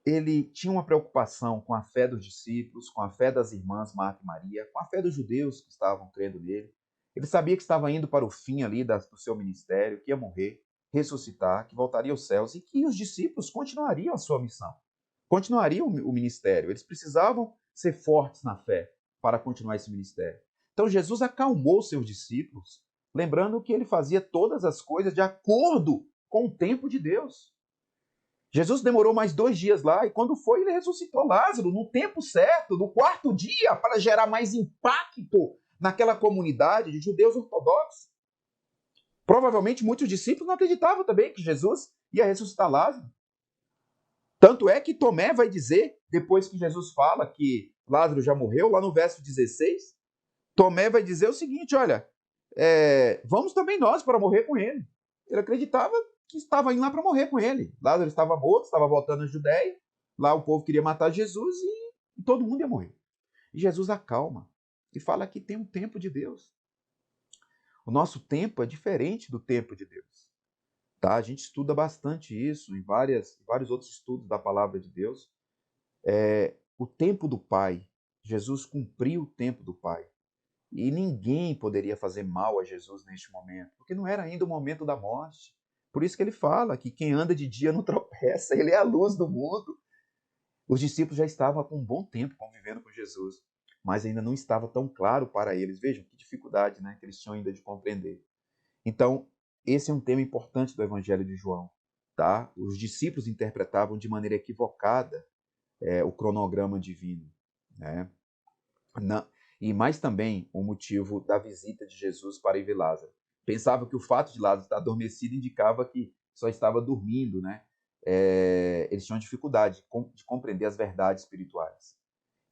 ele tinha uma preocupação com a fé dos discípulos, com a fé das irmãs Marta e Maria, com a fé dos judeus que estavam crendo nele. Ele sabia que estava indo para o fim ali do seu ministério, que ia morrer, ressuscitar, que voltaria aos céus e que os discípulos continuariam a sua missão, continuariam o ministério. Eles precisavam ser fortes na fé para continuar esse ministério. Então Jesus acalmou seus discípulos, lembrando que ele fazia todas as coisas de acordo com o tempo de Deus. Jesus demorou mais 2 dias lá e quando foi, ele ressuscitou Lázaro no tempo certo, no quarto dia, para gerar mais impacto naquela comunidade de judeus ortodoxos. Provavelmente muitos discípulos não acreditavam também que Jesus ia ressuscitar Lázaro. Tanto é que Tomé vai dizer, depois que Jesus fala que Lázaro já morreu, lá no verso 16, Tomé vai dizer o seguinte, olha, vamos também nós para morrer com ele. Ele acreditava que estava indo lá para morrer com ele. Lázaro estava morto, estava voltando à Judéia, lá o povo queria matar Jesus e todo mundo ia morrer. E Jesus acalma e fala que tem um tempo de Deus. O nosso tempo é diferente do tempo de Deus. Tá? A gente estuda bastante isso em vários outros estudos da palavra de Deus. O tempo do Pai, Jesus cumpriu o tempo do Pai. E ninguém poderia fazer mal a Jesus neste momento, porque não era ainda o momento da morte. Por isso que ele fala que quem anda de dia não tropeça, ele é a luz do mundo. Os discípulos já estavam há um bom tempo convivendo com Jesus, mas ainda não estava tão claro para eles. Vejam que dificuldade, né, que eles tinham ainda de compreender. Então, esse é um tema importante do Evangelho de João. Tá? Os discípulos interpretavam de maneira equivocada o cronograma divino. Né? E mais também o motivo da visita de Jesus para ir ver Lázaro. Pensava que o fato de Lázaro estar adormecido indicava que só estava dormindo, né? Eles tinham dificuldade de compreender as verdades espirituais.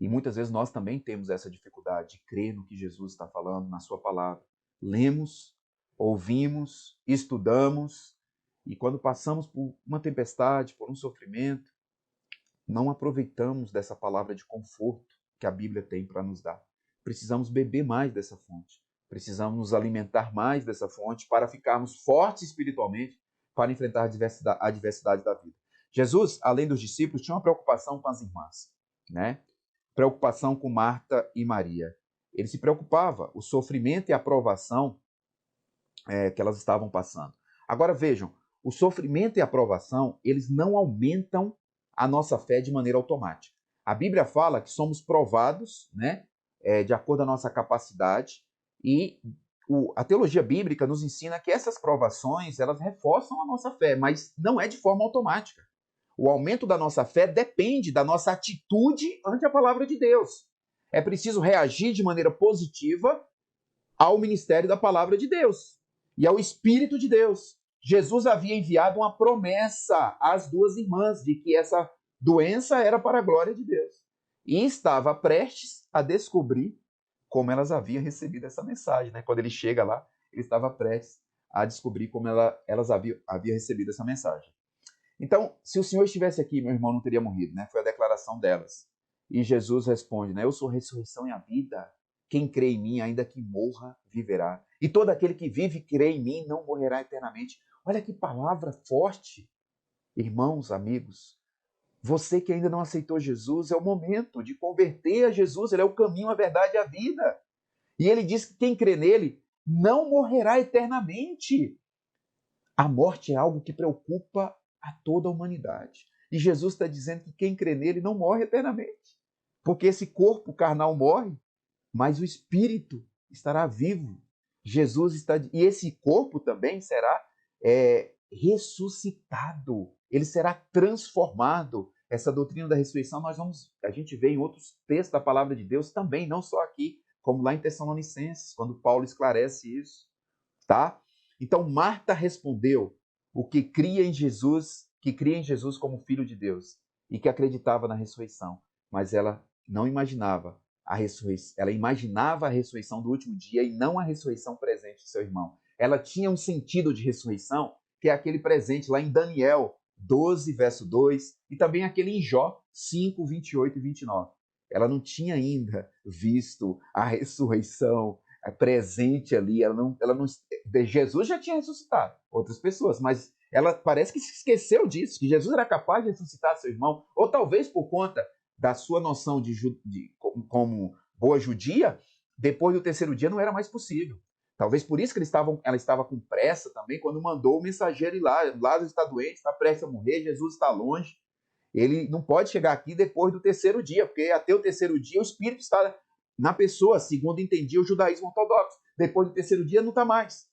E muitas vezes nós também temos essa dificuldade de crer no que Jesus está falando na sua palavra. Lemos, ouvimos, estudamos, e quando passamos por uma tempestade, por um sofrimento, não aproveitamos dessa palavra de conforto que a Bíblia tem para nos dar. Precisamos beber mais dessa fonte. Precisamos nos alimentar mais dessa fonte para ficarmos fortes espiritualmente para enfrentar a adversidade da vida. Jesus, além dos discípulos, tinha uma preocupação com as irmãs, né? Preocupação com Marta e Maria. Ele se preocupava, o sofrimento e a provação que elas estavam passando. Agora vejam, o sofrimento e a provação, eles não aumentam a nossa fé de maneira automática. A Bíblia fala que somos provados, né, de acordo com a nossa capacidade, e a teologia bíblica nos ensina que essas provações, elas reforçam a nossa fé, mas não é de forma automática. O aumento da nossa fé depende da nossa atitude ante a palavra de Deus. É preciso reagir de maneira positiva ao ministério da palavra de Deus e ao Espírito de Deus. Jesus havia enviado uma promessa às duas irmãs de que essa doença era para a glória de Deus. E estava prestes a descobrir como elas haviam recebido essa mensagem. Né? Quando ele chega lá, ele estava prestes a descobrir como elas haviam recebido essa mensagem. Então, se o Senhor estivesse aqui, meu irmão não teria morrido. Né? Foi a declaração delas. E Jesus responde, né? Eu sou a ressurreição e a vida. Quem crê em mim, ainda que morra, viverá. E todo aquele que vive e crê em mim não morrerá eternamente. Olha que palavra forte. Irmãos, amigos, você que ainda não aceitou Jesus, é o momento de converter a Jesus. Ele é o caminho, a verdade e a vida. E ele diz que quem crê nele não morrerá eternamente. A morte é algo que preocupa a toda a humanidade. E Jesus está dizendo que quem crê nele não morre eternamente. Porque esse corpo carnal morre, mas o espírito estará vivo. Jesus está. E esse corpo também será ressuscitado. Ele será transformado. Essa doutrina da ressurreição a gente vê em outros textos da palavra de Deus também, não só aqui, como lá em Tessalonicenses, quando Paulo esclarece isso, tá? Então Marta respondeu o que cria em Jesus como filho de Deus e que acreditava na ressurreição, mas ela não imaginava a ressurreição. Ela imaginava a ressurreição do último dia e não a ressurreição presente de seu irmão. Ela tinha um sentido de ressurreição, que é aquele presente lá em Daniel 12, verso 2, e também aquele em Jó 5, 28 e 29. Ela não tinha ainda visto a ressurreição presente ali. Jesus já tinha ressuscitado outras pessoas, mas ela parece que se esqueceu disso, que Jesus era capaz de ressuscitar seu irmão, ou talvez por conta da sua noção como boa judia, depois do terceiro dia não era mais possível. Talvez por isso que ela estava com pressa também, quando mandou o mensageiro ir lá. Lázaro está doente, está prestes a morrer, Jesus está longe. Ele não pode chegar aqui depois do terceiro dia, porque até o terceiro dia o Espírito está na pessoa, segundo entendia o judaísmo ortodoxo. Depois do terceiro dia não está mais.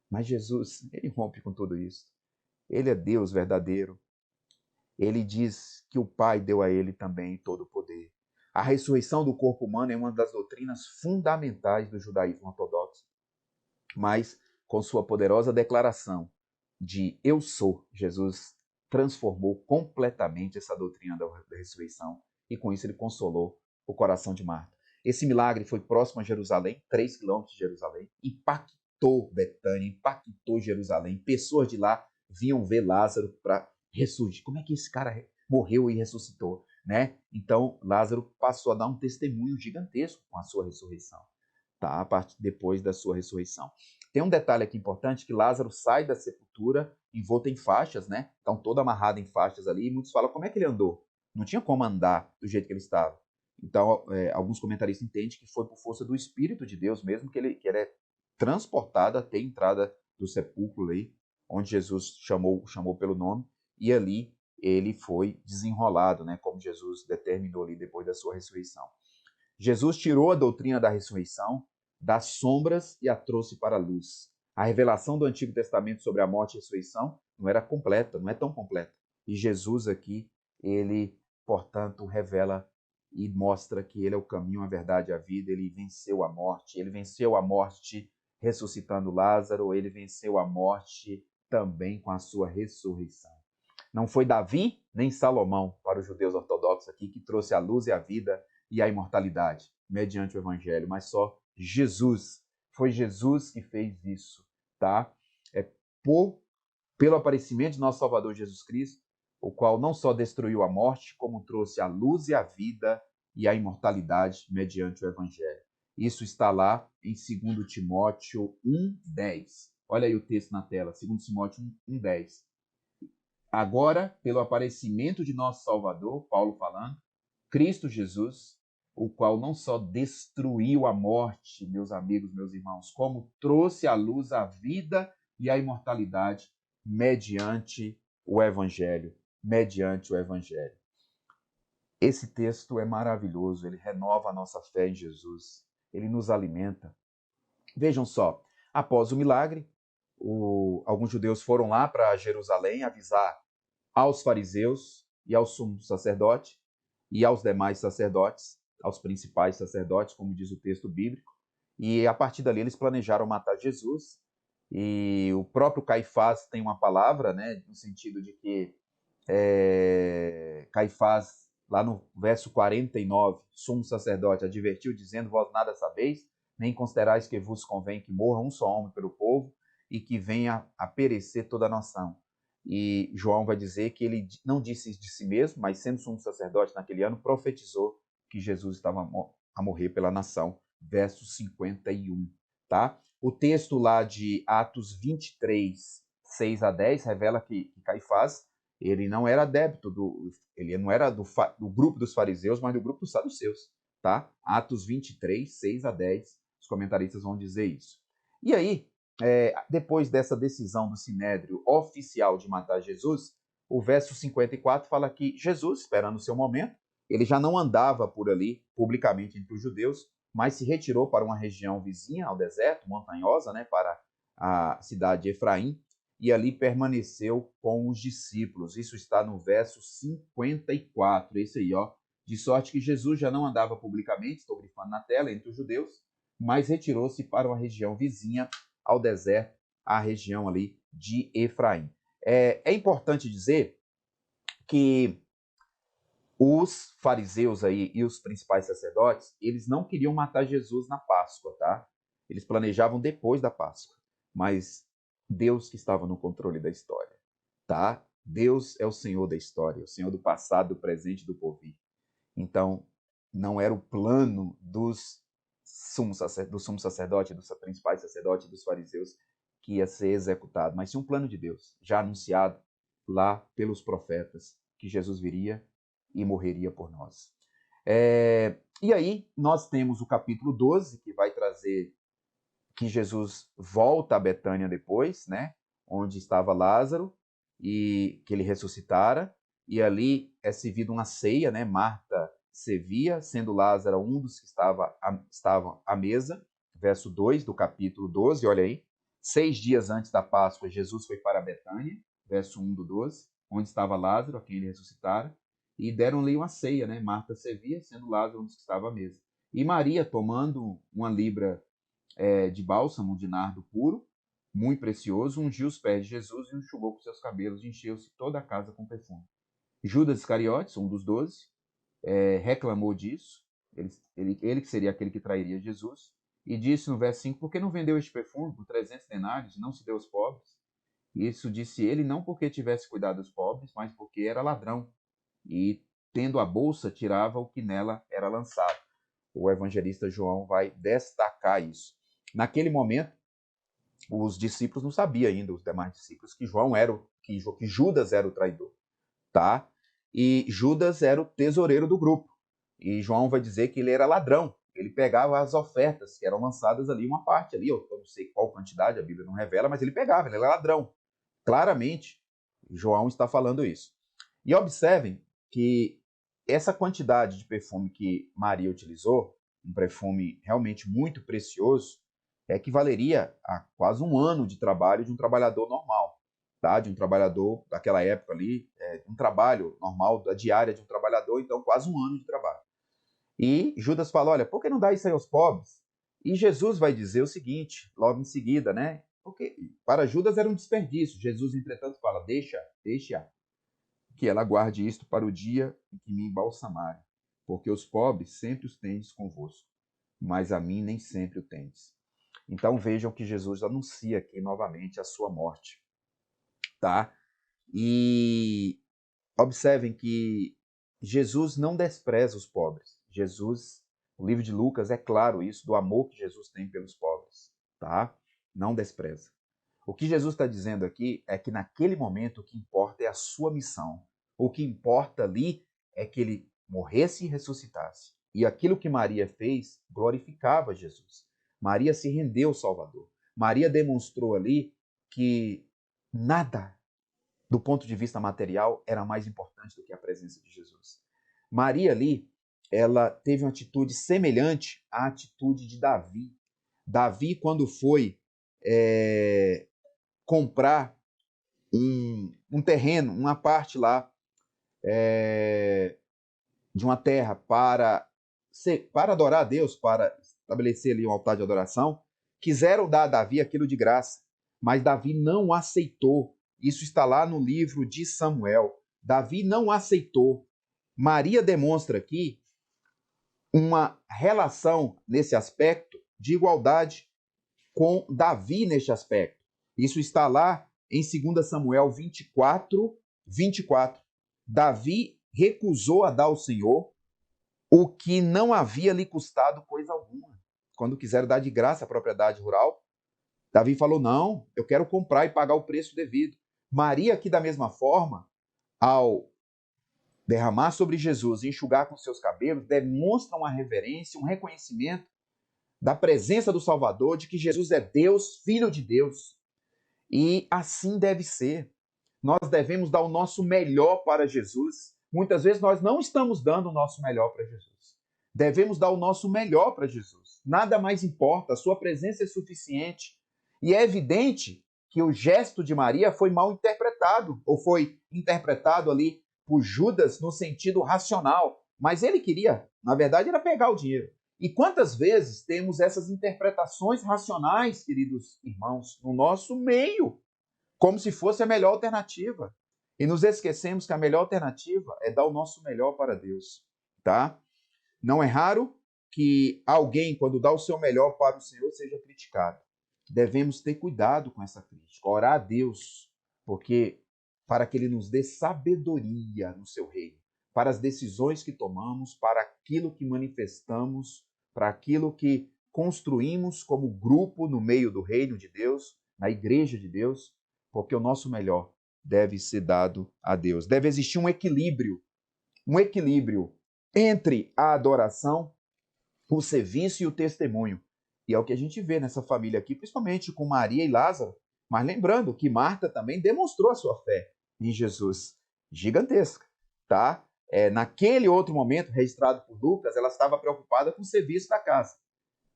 Mas Jesus, ele rompe com tudo isso. Ele é Deus verdadeiro. ele diz que o Pai deu a ele também todo o poder. A ressurreição do corpo humano é uma das doutrinas fundamentais do judaísmo ortodoxo, mas com sua poderosa declaração de eu sou, Jesus transformou completamente essa doutrina da ressurreição e com isso ele consolou o coração de Marta. Esse milagre foi próximo a Jerusalém, 3 quilômetros de Jerusalém, impactou Betânia, impactou Jerusalém. Pessoas de lá vinham ver Lázaro para ressurgir. Como é que esse cara morreu e ressuscitou? Né? Então, Lázaro passou a dar um testemunho gigantesco com a sua ressurreição, tá? A partir depois da sua ressurreição. Tem um detalhe aqui importante, que Lázaro sai da sepultura envolto em faixas, né? Então, todo amarrado em faixas ali, e muitos falam, como é que ele andou? Não tinha como andar do jeito que ele estava. Então, alguns comentaristas entendem que foi por força do Espírito de Deus mesmo que ele é transportado até a entrada do sepulcro aí, onde Jesus chamou pelo nome, e ali ele foi desenrolado, né? Como Jesus determinou ali depois da sua ressurreição. Jesus tirou a doutrina da ressurreição das sombras e a trouxe para a luz. A revelação do Antigo Testamento sobre a morte e a ressurreição não era completa, não é tão completa. E Jesus aqui, ele, portanto, revela e mostra que ele é o caminho, a verdade e a vida. Ele venceu a morte ressuscitando Lázaro, ele venceu a morte também com a sua ressurreição. Não foi Davi nem Salomão, para os judeus ortodoxos aqui, que trouxe a luz e a vida e a imortalidade mediante o evangelho, mas só Jesus. Foi Jesus que fez isso, tá? Pelo aparecimento de nosso Salvador Jesus Cristo, o qual não só destruiu a morte, como trouxe a luz e a vida e a imortalidade mediante o evangelho. Isso está lá em 2 Timóteo 1:10. Olha aí o texto na tela, 2 Timóteo 1:10. Agora, pelo aparecimento de nosso Salvador, Paulo falando, Cristo Jesus, o qual não só destruiu a morte, meus amigos, meus irmãos, como trouxe à luz a vida e a imortalidade mediante o Evangelho, mediante o Evangelho. Esse texto é maravilhoso, ele renova a nossa fé em Jesus, ele nos alimenta. Vejam só, após o milagre, alguns judeus foram lá para Jerusalém avisar aos fariseus e ao sumo sacerdote e aos demais sacerdotes, aos principais sacerdotes, como diz o texto bíblico, e a partir dali eles planejaram matar Jesus, e o próprio Caifás tem uma palavra, né, no sentido de que Caifás, lá no verso 49, sumo sacerdote, advertiu, dizendo, vós nada sabeis, nem considerais que vos convém que morra um só homem pelo povo, e que venha a perecer toda a nação. E João vai dizer que ele não disse isso de si mesmo, mas sendo sumo sacerdote naquele ano, profetizou que Jesus estava a morrer pela nação. Verso 51, tá? O texto lá de Atos 23, 6 a 10, revela que Caifás, ele não era adepto, ele não era do grupo dos fariseus, mas do grupo dos saduceus, tá? Atos 23, 6 a 10, os comentaristas vão dizer isso. E aí, depois dessa decisão do Sinédrio oficial de matar Jesus, o verso 54 fala que Jesus, esperando o seu momento, ele já não andava por ali publicamente entre os judeus, mas se retirou para uma região vizinha ao deserto, montanhosa, né, para a cidade de Efraim, e ali permaneceu com os discípulos. Isso está no verso 54, esse aí, ó. De sorte que Jesus já não andava publicamente, estou grifando na tela, entre os judeus, mas retirou-se para uma região vizinha ao deserto, a região ali de Efraim. É importante dizer que os fariseus aí e os principais sacerdotes, eles não queriam matar Jesus na Páscoa, tá? Eles planejavam depois da Páscoa, mas Deus que estava no controle da história, tá? Deus é o Senhor da história, o Senhor do passado, do presente e do porvir. Então, não era o plano do sumo sacerdote, dos principais sacerdotes, dos fariseus, que ia ser executado, mas sim um plano de Deus, já anunciado lá pelos profetas, que Jesus viria e morreria por nós. E aí, nós temos o capítulo 12, que vai trazer que Jesus volta a Betânia depois, né, onde estava Lázaro, e que ele ressuscitara, e ali é servida uma ceia, né, Marta servia, sendo Lázaro um dos que estavam à mesa, verso 2 do capítulo 12, olha aí. 6 dias antes da Páscoa, Jesus foi para Betânia, verso 1 do 12. onde estava Lázaro, a quem ele ressuscitara, e deram-lhe uma ceia, né? Marta servia, sendo Lázaro onde estava à mesa. E Maria, tomando uma libra de bálsamo de nardo puro, muito precioso, ungiu os pés de Jesus e o enxugou com seus cabelos, e encheu-se toda a casa com perfume. Judas Iscariotes, um dos 12, reclamou disso, ele que seria aquele que trairia Jesus, e disse no verso 5, por que não vendeu este perfume por 300 denários e não se deu aos pobres? Isso disse ele não porque tivesse cuidado dos pobres, mas porque era ladrão, e tendo a bolsa, tirava o que nela era lançado. O evangelista João vai destacar isso. Naquele momento, os discípulos não sabiam ainda, os demais discípulos, que Judas era o traidor, tá? E Judas era o tesoureiro do grupo. E João vai dizer que ele era ladrão. Ele pegava as ofertas que eram lançadas ali, uma parte ali, eu não sei qual quantidade, a Bíblia não revela, mas ele pegava, ele era ladrão. Claramente, João está falando isso. E observem que essa quantidade de perfume que Maria utilizou, um perfume realmente muito precioso, equivaleria a quase um ano de trabalho de um trabalhador normal, tá? De um trabalhador daquela época ali, um trabalho normal, da diária de um trabalhador, então quase um ano de trabalho. E Judas fala, olha, por que não dá isso aí aos pobres? E Jesus vai dizer o seguinte, logo em seguida, né? Porque para Judas era um desperdício. Jesus, entretanto, fala, deixa que ela guarde isto para o dia em que me embalsamarem, porque os pobres sempre os tendes convosco, mas a mim nem sempre o tendes. Então vejam que Jesus anuncia aqui novamente a sua morte, tá? E observem que Jesus não despreza os pobres. Jesus, o livro de Lucas é claro isso, do amor que Jesus tem pelos pobres, tá? Não despreza. O que Jesus está dizendo aqui é que naquele momento o que importa é a sua missão. O que importa ali é que ele morresse e ressuscitasse. E aquilo que Maria fez glorificava Jesus. Maria se rendeu ao Salvador. Maria demonstrou ali que nada, do ponto de vista material, era mais importante do que a presença de Jesus. Maria ali, ela teve uma atitude semelhante à atitude de Davi. Davi, quando foi comprar um terreno, uma parte lá de uma terra para adorar a Deus, para estabelecer ali um altar de adoração, quiseram dar a Davi aquilo de graça, mas Davi não aceitou. Isso está lá no livro de Samuel. Davi não aceitou. Maria demonstra aqui uma relação nesse aspecto de igualdade com Davi neste aspecto. Isso está lá em 2 Samuel 24. Davi recusou a dar ao Senhor o que não havia lhe custado coisa alguma. Quando quiseram dar de graça a propriedade rural, Davi falou, não, eu quero comprar e pagar o preço devido. Maria, aqui da mesma forma, ao derramar sobre Jesus e enxugar com seus cabelos, demonstra uma reverência, um reconhecimento da presença do Salvador, de que Jesus é Deus, Filho de Deus. E assim deve ser. Nós devemos dar o nosso melhor para Jesus. Muitas vezes nós não estamos dando o nosso melhor para Jesus. Devemos dar o nosso melhor para Jesus. Nada mais importa, a sua presença é suficiente. E é evidente que o gesto de Maria foi mal interpretado, ou foi interpretado ali por Judas no sentido racional. Mas ele queria, na verdade, era pegar o dinheiro. E quantas vezes temos essas interpretações racionais, queridos irmãos, no nosso meio, como se fosse a melhor alternativa. E nos esquecemos que a melhor alternativa é dar o nosso melhor para Deus, tá? Não é raro que alguém, quando dá o seu melhor para o Senhor, seja criticado. Devemos ter cuidado com essa crítica, orar a Deus, porque para que Ele nos dê sabedoria no seu reino, para as decisões que tomamos, para aquilo que manifestamos, para aquilo que construímos como grupo no meio do reino de Deus, na igreja de Deus, porque o nosso melhor deve ser dado a Deus. Deve existir um equilíbrio entre a adoração, o serviço e o testemunho. E é o que a gente vê nessa família aqui, principalmente com Maria e Lázaro. Mas lembrando que Marta também demonstrou a sua fé em Jesus, gigantesca, tá? Naquele outro momento, registrado por Lucas, ela estava preocupada com o serviço da casa.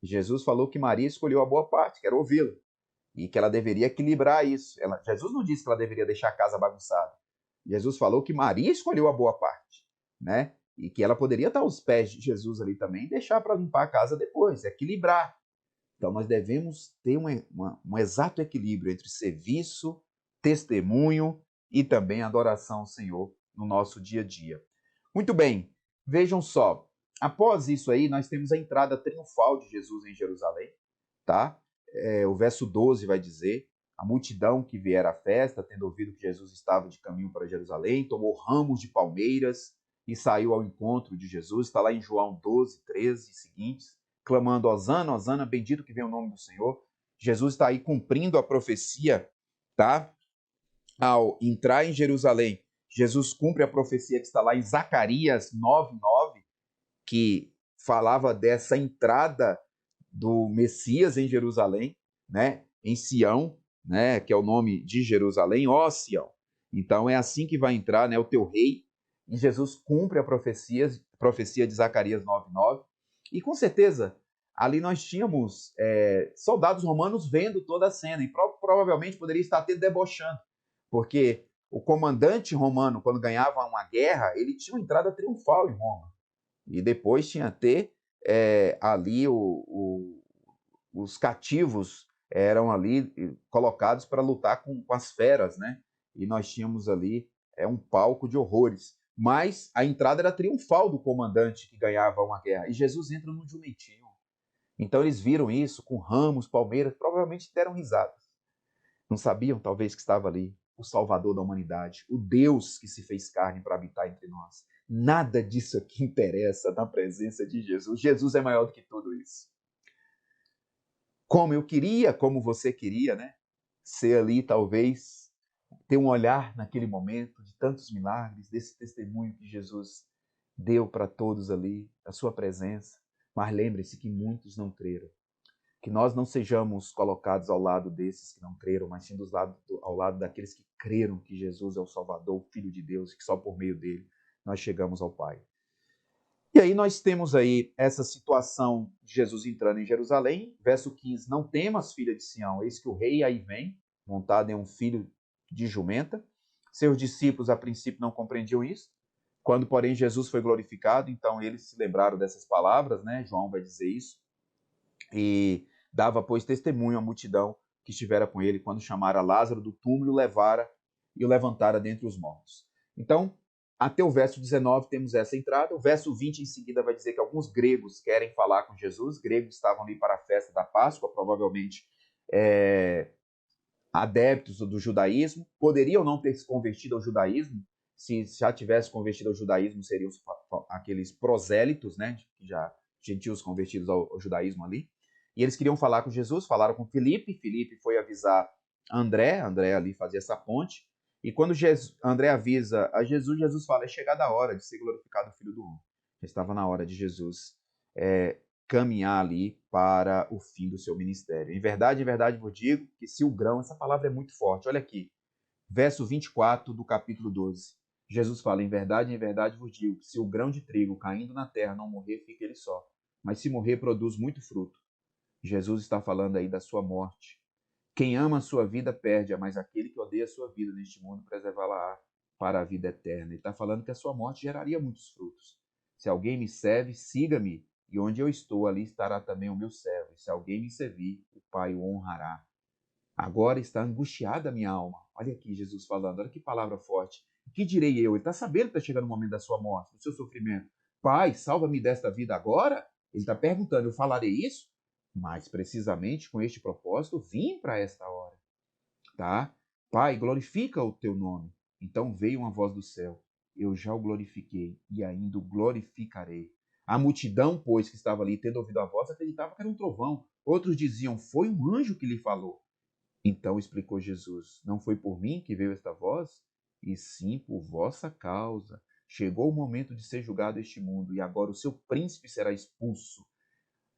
Jesus falou que Maria escolheu a boa parte, que era ouvi-lo, e que ela deveria equilibrar isso. Jesus não disse que ela deveria deixar a casa bagunçada, Jesus falou que Maria escolheu a boa parte, né? E que ela poderia estar aos pés de Jesus ali também e deixar para limpar a casa depois, equilibrar. Então nós devemos ter um exato equilíbrio entre serviço, testemunho e também adoração ao Senhor no nosso dia a dia. Muito bem, vejam só. Após isso aí, nós temos a entrada triunfal de Jesus em Jerusalém, tá? O verso 12 vai dizer: a multidão que viera à festa, tendo ouvido que Jesus estava de caminho para Jerusalém, tomou ramos de palmeiras e saiu ao encontro de Jesus. Está lá em João 12, 13 e seguintes, clamando: Hosana, Hosana, bendito que vem o nome do Senhor. Jesus está aí cumprindo a profecia, tá? Ao entrar em Jerusalém, Jesus cumpre a profecia que está lá em Zacarias 9:9, que falava dessa entrada do Messias em Jerusalém, né? Em Sião, né? Que é o nome de Jerusalém, ó Sião. Então é assim que vai entrar, né? O teu rei. E Jesus cumpre a profecia de Zacarias 9:9. E com certeza ali nós tínhamos soldados romanos vendo toda a cena e provavelmente poderia estar até debochando, porque o comandante romano, quando ganhava uma guerra, ele tinha uma entrada triunfal em Roma. E depois tinha até ali os cativos eram ali colocados para lutar com as feras, né? E nós tínhamos ali um palco de horrores. Mas a entrada era triunfal do comandante que ganhava uma guerra. E Jesus entra no jumentinho. Então eles viram isso com ramos, palmeiras, provavelmente deram risadas. Não sabiam, talvez, que estava ali o Salvador da humanidade, o Deus que se fez carne para habitar entre nós. Nada disso aqui interessa na presença de Jesus. Jesus é maior do que tudo isso. Como eu queria, como você queria, né? Ser ali, talvez, ter um olhar naquele momento de tantos milagres, desse testemunho que Jesus deu para todos ali, a sua presença. Mas lembre-se que muitos não creram. Que nós não sejamos colocados ao lado desses que não creram, mas sim ao lado daqueles que creram que Jesus é o Salvador, o Filho de Deus, e que só por meio dele nós chegamos ao Pai. E aí nós temos aí essa situação de Jesus entrando em Jerusalém, verso 15, não temas, filha de Sião, eis que o rei aí vem, montado em um filho de jumenta. Seus discípulos a princípio não compreendiam isso, quando porém Jesus foi glorificado, então eles se lembraram dessas palavras, né? João vai dizer isso, e dava, pois, testemunho à multidão que estivera com ele quando chamara Lázaro do túmulo e o levantara dentre os mortos. Então, até o verso 19 temos essa entrada. O verso 20 em seguida vai dizer que alguns gregos querem falar com Jesus. Gregos estavam ali para a festa da Páscoa, provavelmente adeptos do judaísmo. Poderiam não ter se convertido ao judaísmo. Se já tivesse convertido ao judaísmo, seriam aqueles prosélitos, né? Já gentios convertidos ao judaísmo ali. E eles queriam falar com Jesus, falaram com Filipe. Filipe foi avisar André ali fazia essa ponte. E quando André avisa a Jesus, Jesus fala: é chegada a hora de ser glorificado o Filho do Homem. Já estava na hora de Jesus caminhar ali para o fim do seu ministério. Em verdade vos digo que se o grão, essa palavra é muito forte, olha aqui, verso 24 do capítulo 12. Jesus fala: em verdade vos digo que se o grão de trigo caindo na terra não morrer, fica ele só. Mas se morrer, produz muito fruto. Jesus está falando aí da sua morte. Quem ama a sua vida perde-a, mas aquele que odeia a sua vida neste mundo preservá-la para a vida eterna. Ele está falando que a sua morte geraria muitos frutos. Se alguém me serve, siga-me, e onde eu estou, ali estará também o meu servo. E se alguém me servir, o Pai o honrará. Agora está angustiada a minha alma. Olha aqui Jesus falando, olha que palavra forte. O que direi eu? Ele está sabendo que está chegando o momento da sua morte, do seu sofrimento. Pai, salva-me desta vida agora? Ele está perguntando, eu falarei isso? Mas precisamente com este propósito vim para esta hora, tá? Pai, glorifica o teu nome. Então veio uma voz do céu. Eu já o glorifiquei e ainda o glorificarei. A multidão, pois, que estava ali, tendo ouvido a voz, acreditava que era um trovão. Outros diziam, foi um anjo que lhe falou. Então explicou Jesus, não foi por mim que veio esta voz, e sim por vossa causa. Chegou o momento de ser julgado este mundo, e agora o seu príncipe será expulso.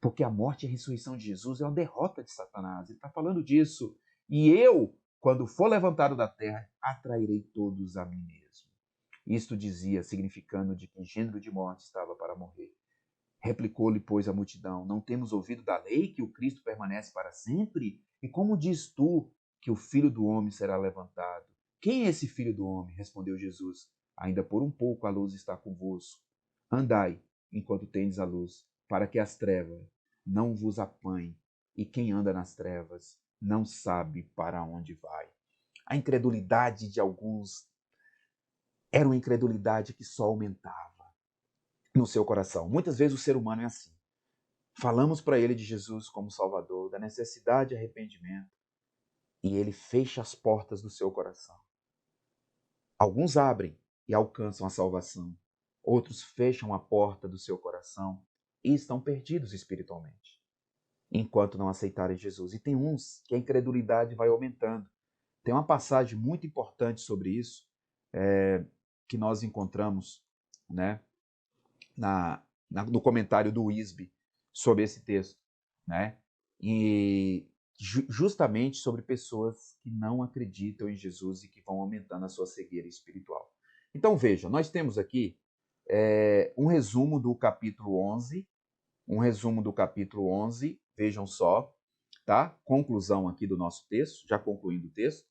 Porque a morte e a ressurreição de Jesus é uma derrota de Satanás. Ele está falando disso. E eu, quando for levantado da terra, atrairei todos a mim mesmo. Isto dizia, significando de que gênero de morte estava para morrer. Replicou-lhe, pois, a multidão: não temos ouvido da lei que o Cristo permanece para sempre? E como diz tu que o Filho do Homem será levantado? Quem é esse filho do homem? Respondeu Jesus. Ainda por um pouco a luz está convosco. Andai, enquanto tendes a luz, para que as trevas não vos apanhem. E quem anda nas trevas não sabe para onde vai. A incredulidade de alguns era uma incredulidade que só aumentava no seu coração. Muitas vezes o ser humano é assim. Falamos para ele de Jesus como Salvador, da necessidade de arrependimento, e ele fecha as portas do seu coração. Alguns abrem e alcançam a salvação. Outros fecham a porta do seu coração e estão perdidos espiritualmente, enquanto não aceitarem Jesus. E tem uns que a incredulidade vai aumentando. Tem uma passagem muito importante sobre isso, que nós encontramos, né, no comentário do Wisby sobre esse texto, né? E justamente sobre pessoas que não acreditam em Jesus e que vão aumentando a sua cegueira espiritual. Então veja, nós temos aqui um resumo do capítulo 11, vejam só, tá? Conclusão aqui do nosso texto, já concluindo o texto.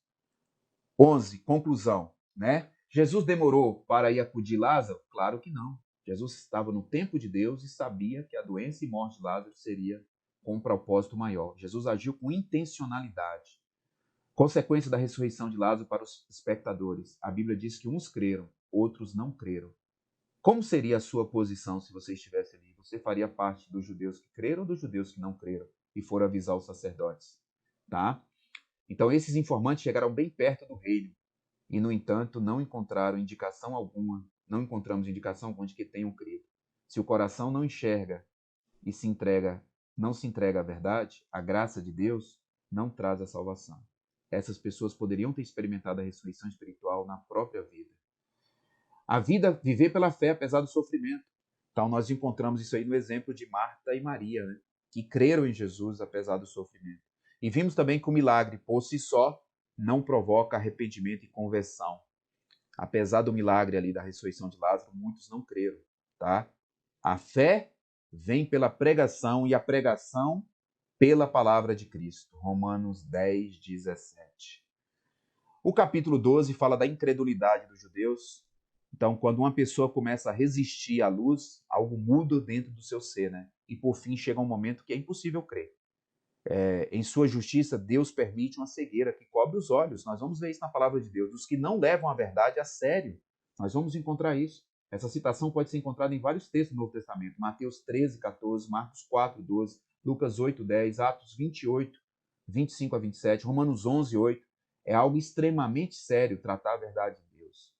11, conclusão, né? Jesus demorou para ir acudir Lázaro? Claro que não. Jesus estava no tempo de Deus e sabia que a doença e morte de Lázaro seria com um propósito maior. Jesus agiu com intencionalidade. Consequência da ressurreição de Lázaro para os espectadores. A Bíblia diz que uns creram, outros não creram. Como seria a sua posição se você estivesse ali? Você faria parte dos judeus que creram ou dos judeus que não creram e foram avisar os sacerdotes? Tá? Então, esses informantes chegaram bem perto do reino e, no entanto, não encontramos indicação alguma de que tenham crido. Se o coração não enxerga e não se entrega à verdade, a graça de Deus não traz a salvação. Essas pessoas poderiam ter experimentado a ressurreição espiritual na própria vida. A vida, viver pela fé apesar do sofrimento. Então, nós encontramos isso aí no exemplo de Marta e Maria, né? Que creram em Jesus apesar do sofrimento. E vimos também que o milagre, por si só, não provoca arrependimento e conversão. Apesar do milagre ali da ressurreição de Lázaro, muitos não creram, tá? A fé vem pela pregação e a pregação pela palavra de Cristo. Romanos 10, 17. O capítulo 12 fala da incredulidade dos judeus. Então, quando uma pessoa começa a resistir à luz, algo muda dentro do seu ser, né? E por fim chega um momento que é impossível crer. Em sua justiça, Deus permite uma cegueira que cobre os olhos. Nós vamos ver isso na palavra de Deus. Dos que não levam a verdade a sério. Nós vamos encontrar isso. Essa citação pode ser encontrada em vários textos do Novo Testamento. Mateus 13, 14, Marcos 4, 12, Lucas 8, 10, Atos 28, 25 a 27, Romanos 11, 8. É algo extremamente sério tratar a verdade de Deus.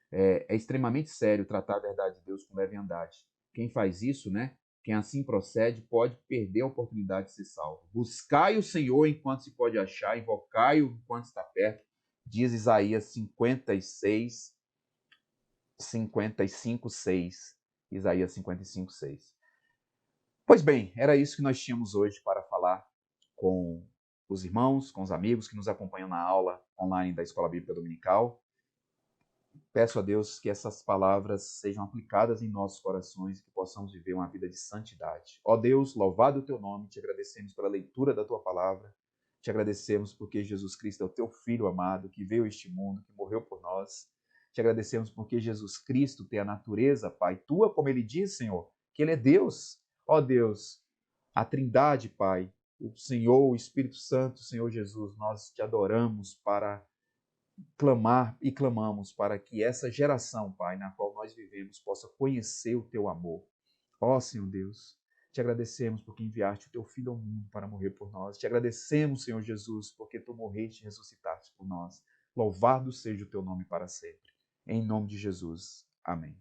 É extremamente sério tratar a verdade de Deus com leviandade. Quem faz isso, né? Quem assim procede pode perder a oportunidade de ser salvo. Buscai o Senhor enquanto se pode achar, invocai-o enquanto está perto, diz Isaías 55, 6. Isaías 55, 6. Pois bem, era isso que nós tínhamos hoje para falar com os irmãos, com os amigos que nos acompanham na aula online da Escola Bíblica Dominical. Peço a Deus que essas palavras sejam aplicadas em nossos corações e que possamos viver uma vida de santidade. Ó Deus, louvado o teu nome, te agradecemos pela leitura da tua palavra, te agradecemos porque Jesus Cristo é o teu Filho amado, que veio a este mundo, que morreu por nós. Te agradecemos porque Jesus Cristo tem a natureza, Pai, tua, como ele diz, Senhor, que ele é Deus. Ó Deus, a Trindade, Pai, o Senhor, o Espírito Santo, Senhor Jesus, nós te adoramos para clamar e clamamos para que essa geração, Pai, na qual nós vivemos, possa conhecer o teu amor. Ó Senhor Deus, te agradecemos porque enviaste o teu Filho ao mundo para morrer por nós. Te agradecemos, Senhor Jesus, porque tu morreste e ressuscitaste por nós. Louvado seja o teu nome para sempre. Em nome de Jesus. Amém.